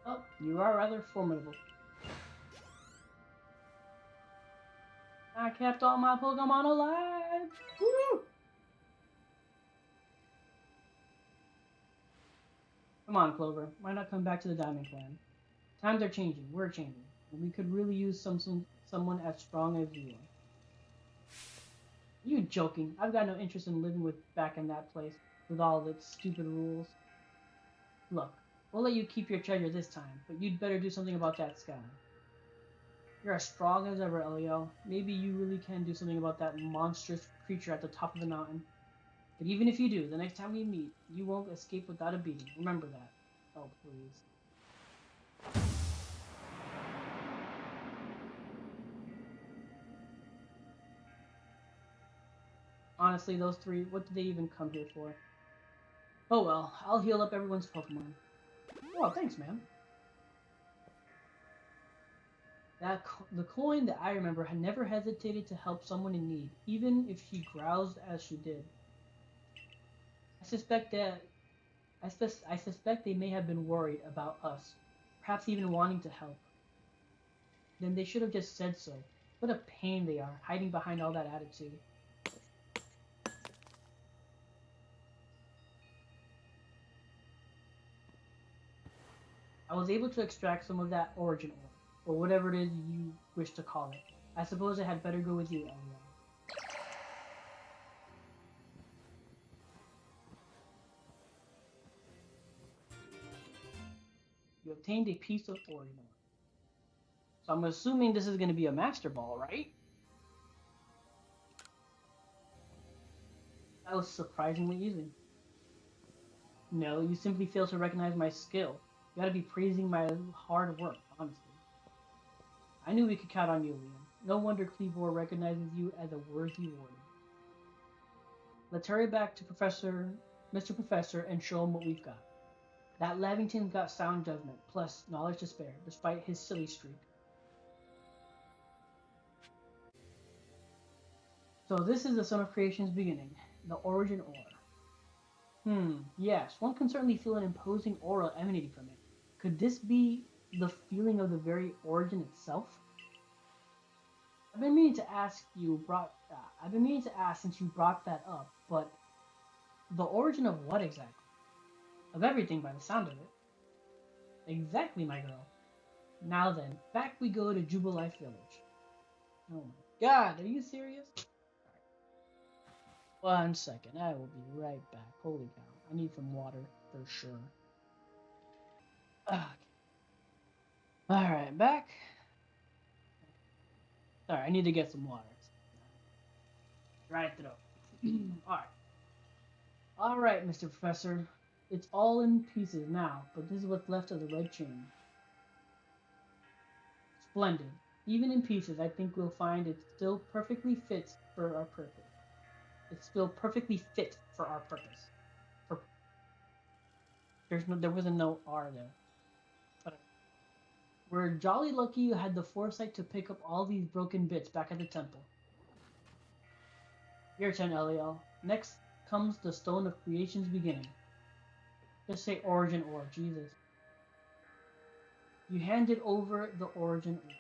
[SPEAKER 1] Oh, you are rather formidable. I kept all my Pokemon alive! Woo! Come on, Clover. Why not come back to the Diamond Clan? Times are changing. We're changing. And we could really use someone as strong as you are. You joking? I've got no interest in living back in that place with all its stupid rules. Look, we'll let you keep your treasure this time, but you'd better do something about that sky. You're as strong as ever, Elio. Maybe you really can do something about that monstrous creature at the top of the mountain. But even if you do, the next time we meet, you won't escape without a beating. Remember that. Oh, please. Honestly, those three, what did they even come here for? Oh well, I'll heal up everyone's Pokemon. Oh, thanks, man. The coin that I remember had never hesitated to help someone in need, even if she groused as she did. I suspect that I suspect they may have been worried about us, perhaps even wanting to help. Then they should have just said so. What a pain they are, hiding behind all that attitude. I was able to extract some of that origin ore, or whatever it is you wish to call it. I suppose I had better go with you, Elio. You obtained a piece of origin ore. So I'm assuming this is going to be a Master Ball, right? That was surprisingly easy. No, you simply fail to recognize my skill. You gotta be praising my hard work, honestly. I knew we could count on you, Liam. No wonder Cleavor recognizes you as a worthy warden. Let's hurry back to Mr. Professor, and show him what we've got. That Lavington's got sound judgment, plus knowledge to spare, despite his silly streak. So this is the Son of Creation's beginning, the origin ore. Yes, one can certainly feel an imposing aura emanating from it. Could this be the feeling of the very origin itself? I've been meaning to ask I've been meaning to ask since you brought that up, but the origin of what exactly? Of everything by the sound of it. Exactly, my girl. Now then, back we go to Jubilife Village. Oh my god, are you serious? One second, I will be right back. Holy cow, I need some water for sure. Okay. Alright, back. Sorry, I need to get some water. Right throat. Alright. Alright, Mr. Professor. It's all in pieces now, but this is what's left of the red chain. Splendid. Even in pieces, I think we'll find it still perfectly fits for our purpose. It's still perfectly fit for our purpose. For, there wasn't no R there. But we're jolly lucky you had the foresight to pick up all these broken bits back at the temple. Your turn, Eliel. Next comes the Stone of Creation's beginning. Just say origin ore, Jesus. You handed over the origin ore.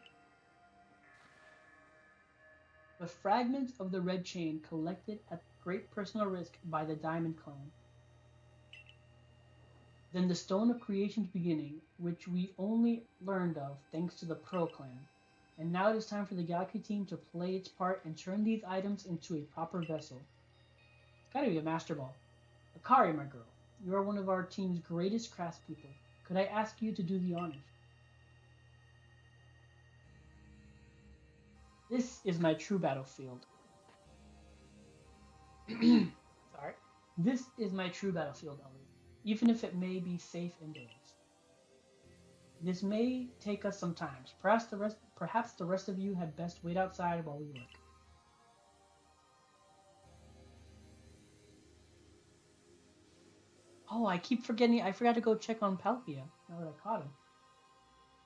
[SPEAKER 1] The fragments of the red chain collected at great personal risk by the Diamond Clan. Then the Stone of Creation's beginning, which we only learned of thanks to the Pearl Clan. And now it is time for the Galaxy team to play its part and turn these items into a proper vessel. Gotta be a Master Ball. Akari, my girl, you are one of our team's greatest craftspeople. Could I ask you to do the honors? This is my true battlefield. Sorry. This is my true battlefield, Ellie, even if it may be safe indoors. This may take us some time. Perhaps the rest of you had best wait outside while we work. Oh, I keep forgetting. I forgot to go check on Palkia now that I caught him.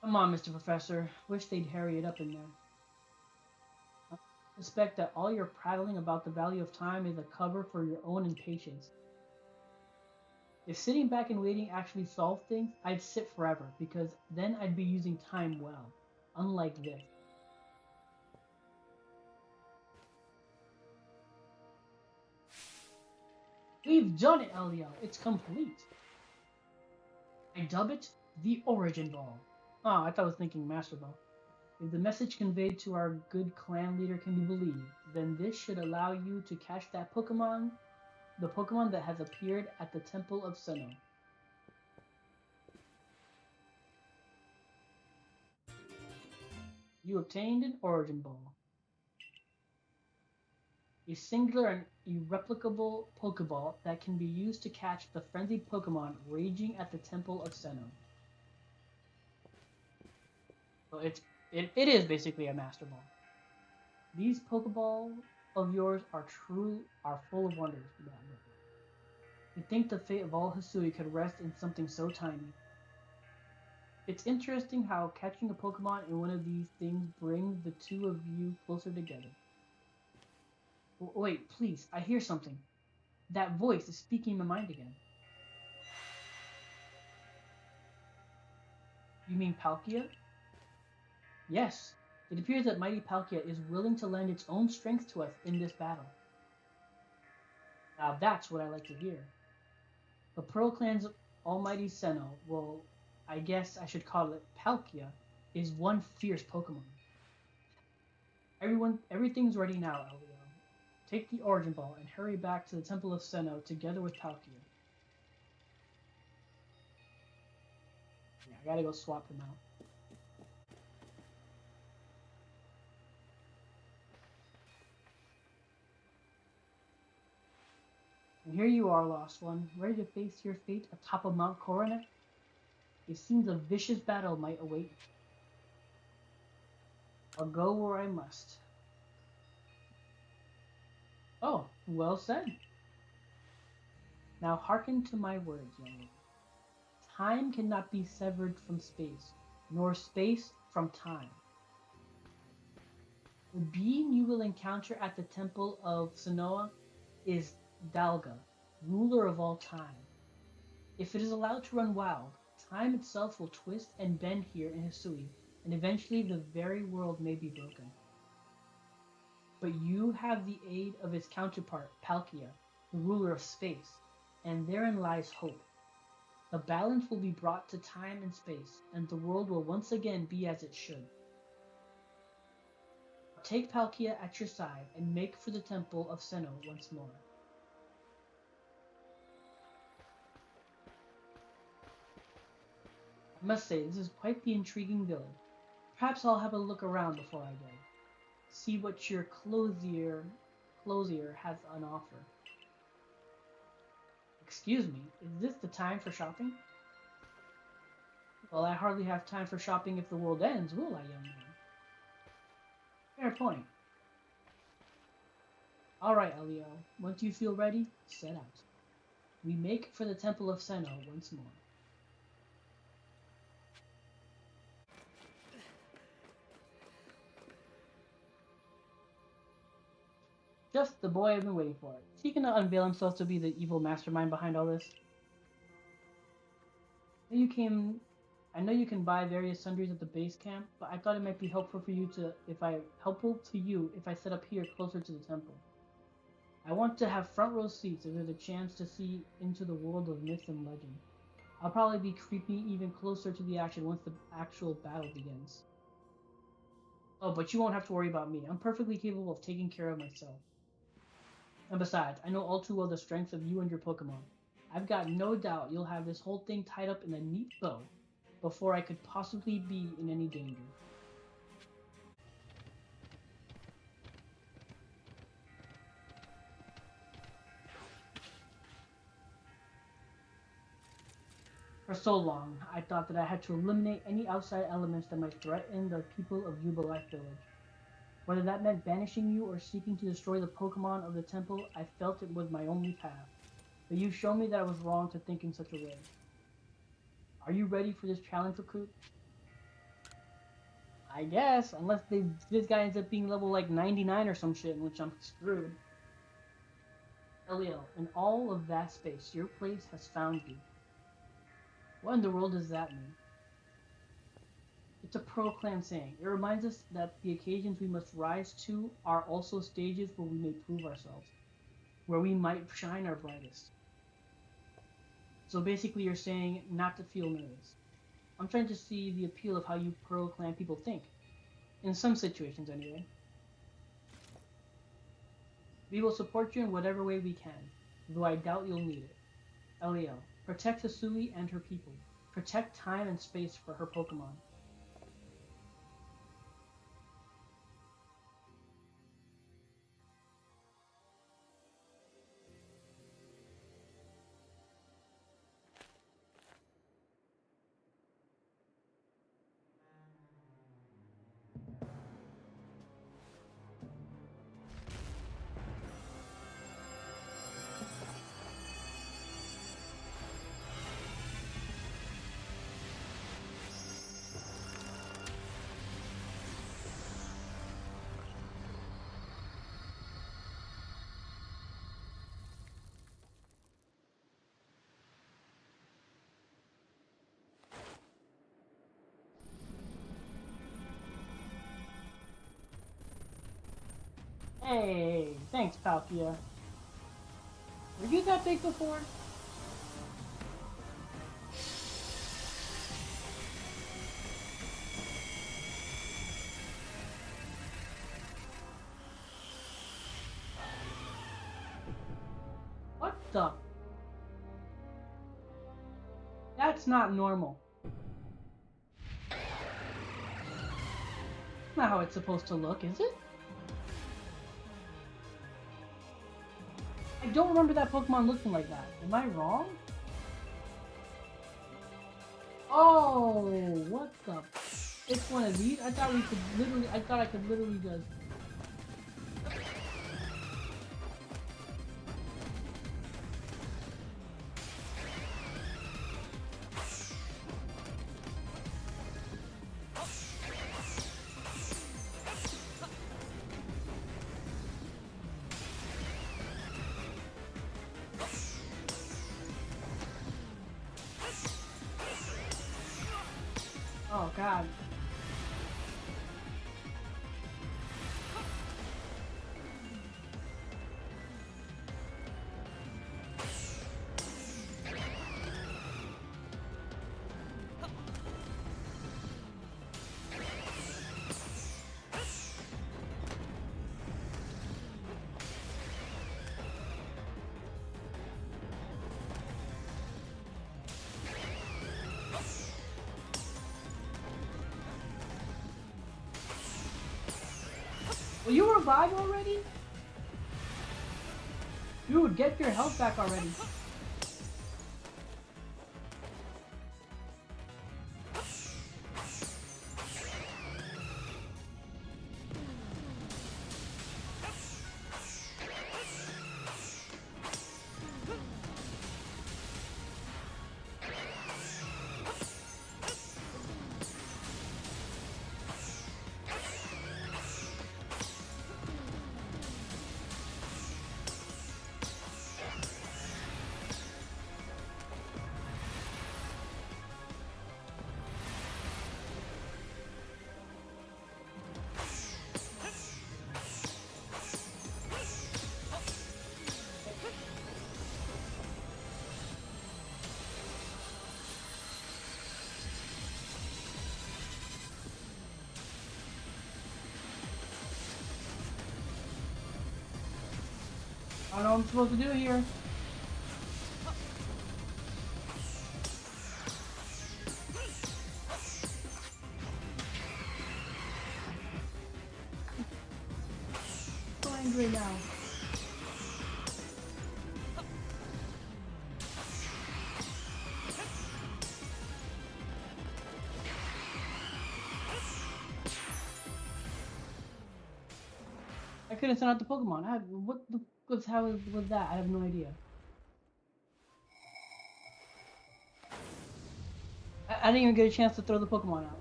[SPEAKER 1] Come on, Mr. Professor. Wish they'd hurry it up in there. I suspect that all your prattling about the value of time is a cover for your own impatience. If sitting back and waiting actually solved things, I'd sit forever, because then I'd be using time well. Unlike this. We've done it, Elio. It's complete. I dub it the Origin Ball. Oh, I thought I was thinking Master Ball. If the message conveyed to our good clan leader can be believed, then this should allow you to catch that Pokemon, the Pokemon that has appeared at the Temple of Sinnoh. You obtained an Origin Ball, a singular and irreplicable Pokeball that can be used to catch the frenzied Pokemon raging at the Temple of Sinnoh. So it is basically a Master Ball. These Pokeballs of yours are full of wonders. You think the fate of all Hisui could rest in something so tiny. It's interesting how catching a Pokemon in one of these things brings the two of you closer together. Wait, please, I hear something. That voice is speaking in my mind again. You mean Palkia? Yes. It appears that mighty Palkia is willing to lend its own strength to us in this battle. Now that's what I like to hear. The Pearl Clan's almighty Sinnoh, well, I guess I should call it Palkia, is one fierce Pokemon. Everything's ready now, Elio. Take the Origin Ball and hurry back to the Temple of Sinnoh together with Palkia. Yeah, I gotta go swap him out. And here you are, Lost One, ready to face your fate atop of Mount Coronet? It seems a vicious battle might await. I'll go where I must. Oh, well said. Now hearken to my words, young lady. Time cannot be severed from space, nor space from time. The being you will encounter at the Temple of Sinnoh is Dalga, ruler of all time. If it is allowed to run wild, time itself will twist and bend here in Hisui, and eventually the very world may be broken. But you have the aid of its counterpart, Palkia, the ruler of space, and therein lies hope. The balance will be brought to time and space, and the world will once again be as it should. Take Palkia at your side and make for the Temple of Sinnoh once more. I must say, this is quite the intriguing village. Perhaps I'll have a look around before I go. See what your clothier has on offer. Excuse me, is this the time for shopping? Well, I hardly have time for shopping if the world ends, will I, young man? Fair point. Alright, Elio, once you feel ready, set out. We make for the Temple of Sinnoh once more. Just the boy I've been waiting for. Is he gonna unveil himself to be the evil mastermind behind all this? I know you can buy various sundries at the base camp, but I thought it might be helpful to you if I set up here closer to the temple. I want to have front row seats if there's a chance to see into the world of myth and legend. I'll probably be creeping even closer to the action once the actual battle begins. Oh, but you won't have to worry about me. I'm perfectly capable of taking care of myself. And besides, I know all too well the strengths of you and your Pokemon. I've got no doubt you'll have this whole thing tied up in a neat bow before I could possibly be in any danger. For so long, I thought that I had to eliminate any outside elements that might threaten the people of Jubilife Village. Whether that meant banishing you or seeking to destroy the Pokemon of the temple, I felt it was my only path. But you've shown me that I was wrong to think in such a way. Are you ready for this challenge, Recruit? I guess, unless this guy ends up being level like 99 or some shit, in which I'm screwed. Elio, in all of that space, your place has found you. What in the world does that mean? It's a pro-clan saying. It reminds us that the occasions we must rise to are also stages where we may prove ourselves, where we might shine our brightest. So basically you're saying not to feel nervous. I'm trying to see the appeal of how you pro-clan people think. In some situations, anyway. We will support you in whatever way we can, though I doubt you'll need it. Elio, protect Hisui and her people. Protect time and space for her Pokemon. Hey, thanks, Palkia. Were you that big before? What the? That's not normal. Not how it's supposed to look, is it? I don't remember that Pokemon looking like that. Am I wrong? Oh, what the? It's one of these? I thought I could literally just... Oh, God. Will you revive already? Dude, get your health back already. I don't know what I'm supposed to do here. So angry now. I couldn't send out the Pokemon. What the how was that? I have no idea. I didn't even get a chance to throw the Pokemon out.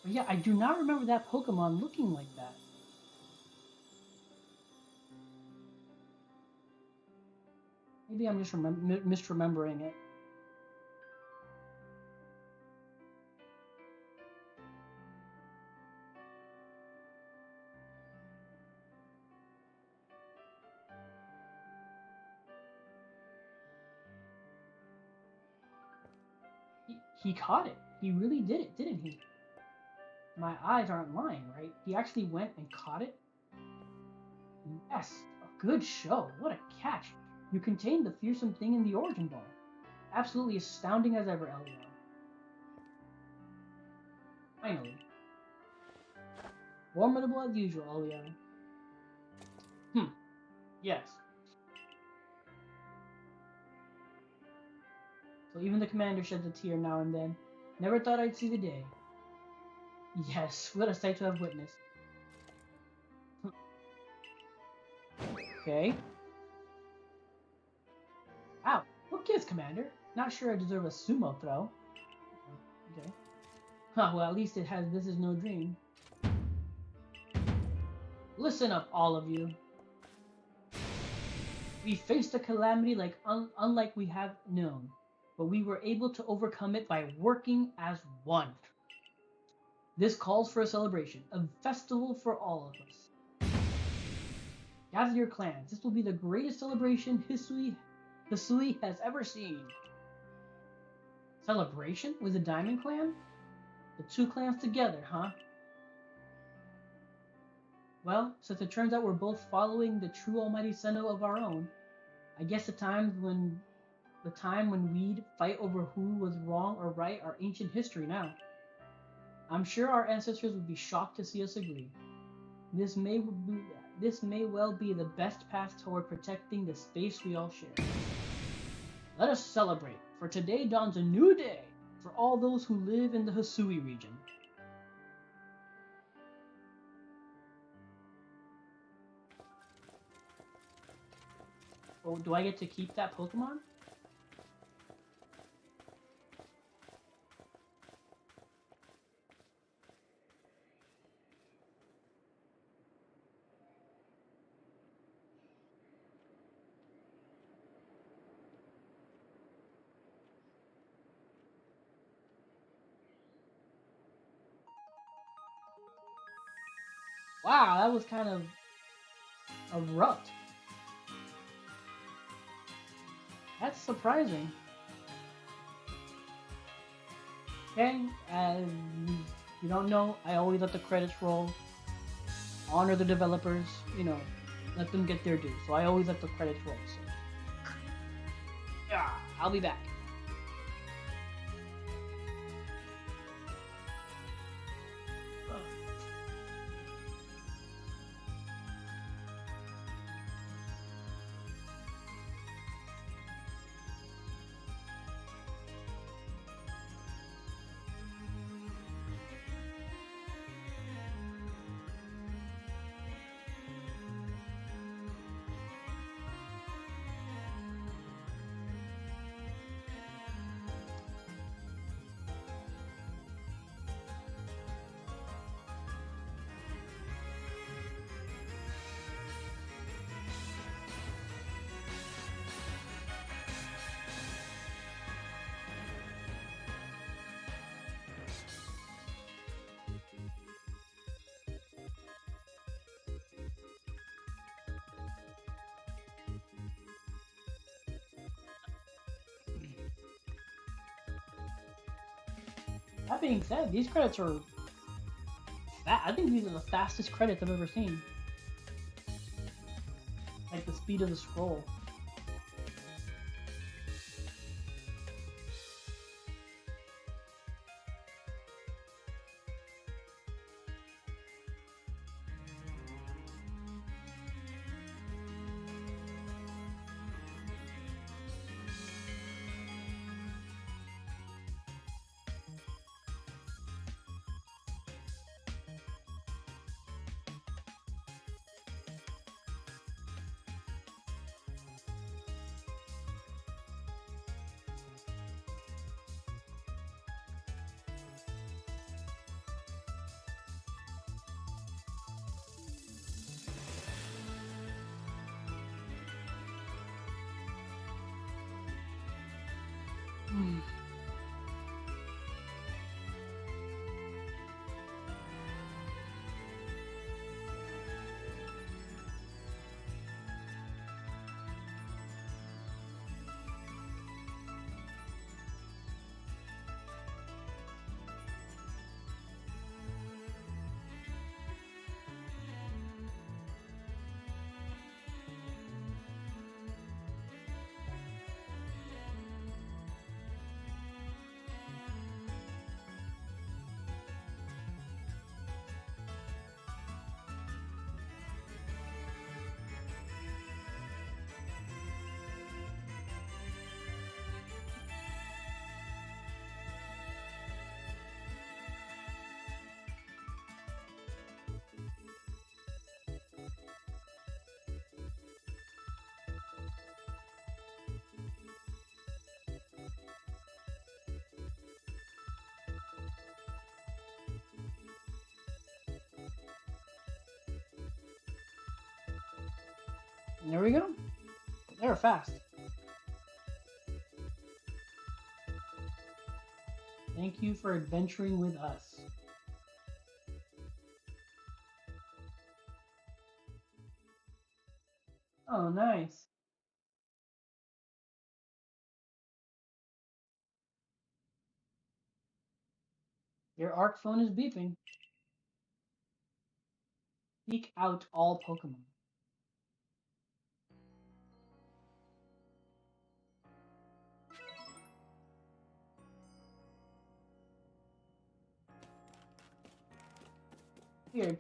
[SPEAKER 1] But yeah, I do not remember that Pokemon looking like that. Maybe I'm just misremembering it. He caught it. He really did it, didn't he? My eyes aren't lying, right? He actually went and caught it? Yes, a good show. What a catch. You contained the fearsome thing in the Origin Ball. Absolutely astounding as ever, Elio. Finally. Formidable as usual, Elio. Yes. So even the commander sheds a tear now and then. Never thought I'd see the day. Yes, what a sight to have witnessed. Okay. Ow! What gives, Commander? Not sure I deserve a sumo throw. Okay. Huh, well at least this is no dream. Listen up, all of you. We faced a calamity like unlike we have known, but we were able to overcome it by working as one. This calls for a celebration, a festival for all of us. Gather your clans. This will be the greatest celebration Hisui has ever seen. Celebration with the Diamond Clan? The two clans together, huh? Well, since it turns out we're both following the true almighty Senno of our own, I guess the time when we'd fight over who was wrong or right are ancient history now. I'm sure our ancestors would be shocked to see us agree. This may well be the best path toward protecting the space we all share. Let us celebrate, for today dawns a new day for all those who live in the Hisui region. Oh, do I get to keep that Pokemon? Wow, that was kind of abrupt. That's surprising. Okay, as you don't know, I always let the credits roll. Honor the developers, let them get their due. So I always let the credits roll. So. Yeah, I'll be back. That being said, these credits are I think these are the fastest credits I've ever seen. Like the speed of the scroll. Hmm. There we go. They're fast. Thank you for adventuring with us. Oh, nice. Your arc phone is beeping. Seek out all Pokemon. Weird.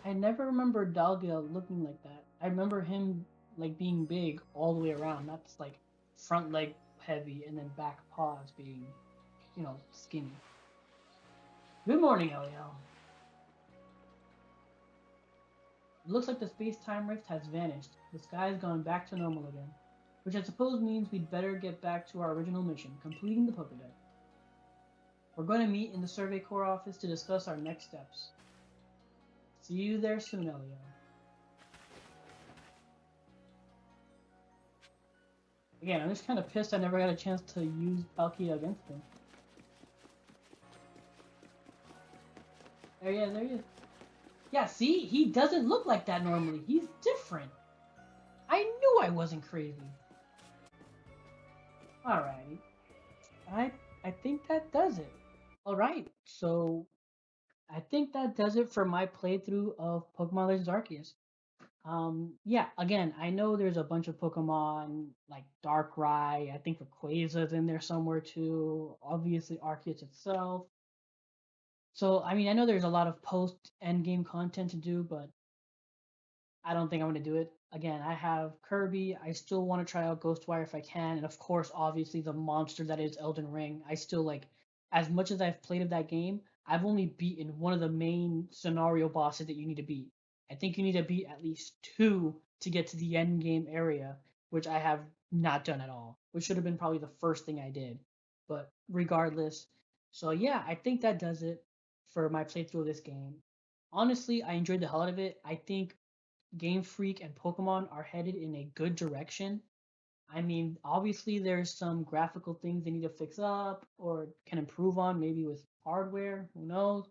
[SPEAKER 1] I never remember Dahlia looking like that. I remember him like being big all the way around. That's like front leg heavy and then back paws being, skinny. Good morning, Elio. It looks like the space-time rift has vanished. The sky has gone back to normal again. Which I suppose means we'd better get back to our original mission, completing the Pokédex. We're going to meet in the Survey Corps office to discuss our next steps. See you there soon, Elio. Again, I'm just kind of pissed I never got a chance to use Palkia against him. There he is. Yeah, see? He doesn't look like that normally. He's different. I knew I wasn't crazy. Alrighty. I I think that does it. Alright, so I think that does it for my playthrough of Pokemon Legends Arceus. Yeah, again, I know there's a bunch of Pokemon like Darkrai. I think Rayquaza's in there somewhere too. Obviously, Arceus itself. So, I mean, I know there's a lot of post end game content to do, but I don't think I'm going to do it. Again, I have Kirby. I still want to try out Ghostwire if I can. And of course, obviously, the monster that is Elden Ring. I still like, as much as I've played of that game, I've only beaten one of the main scenario bosses that you need to beat. I think you need to beat at least two to get to the end game area, which I have not done at all, which should have been probably the first thing I did. But regardless, so yeah, I think that does it for my playthrough of this game. Honestly, I enjoyed the hell out of it. I think Game Freak and Pokemon are headed in a good direction. I mean, obviously there's some graphical things they need to fix up or can improve on, maybe with hardware, who knows.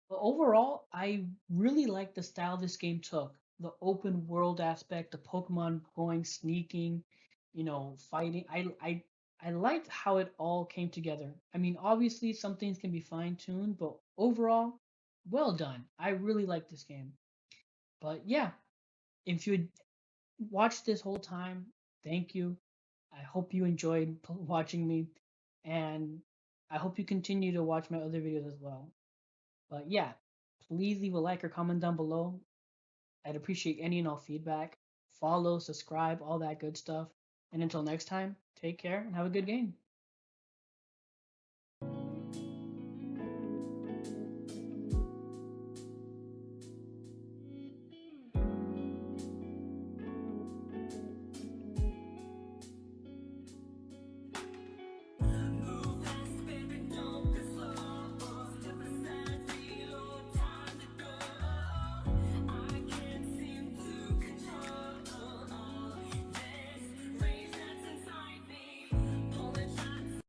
[SPEAKER 1] But overall, I really like the style this game took. The open world aspect, the Pokemon going sneaking, fighting. I I liked how it all came together. I mean, obviously some things can be fine-tuned, but overall, well done. I really like this game. But yeah, if you had watched this whole time, thank you. I hope you enjoyed watching me, and I hope you continue to watch my other videos as well. But yeah, please leave a like or comment down below. I'd appreciate any and all feedback. Follow, subscribe, all that good stuff. And until next time, take care and have a good game.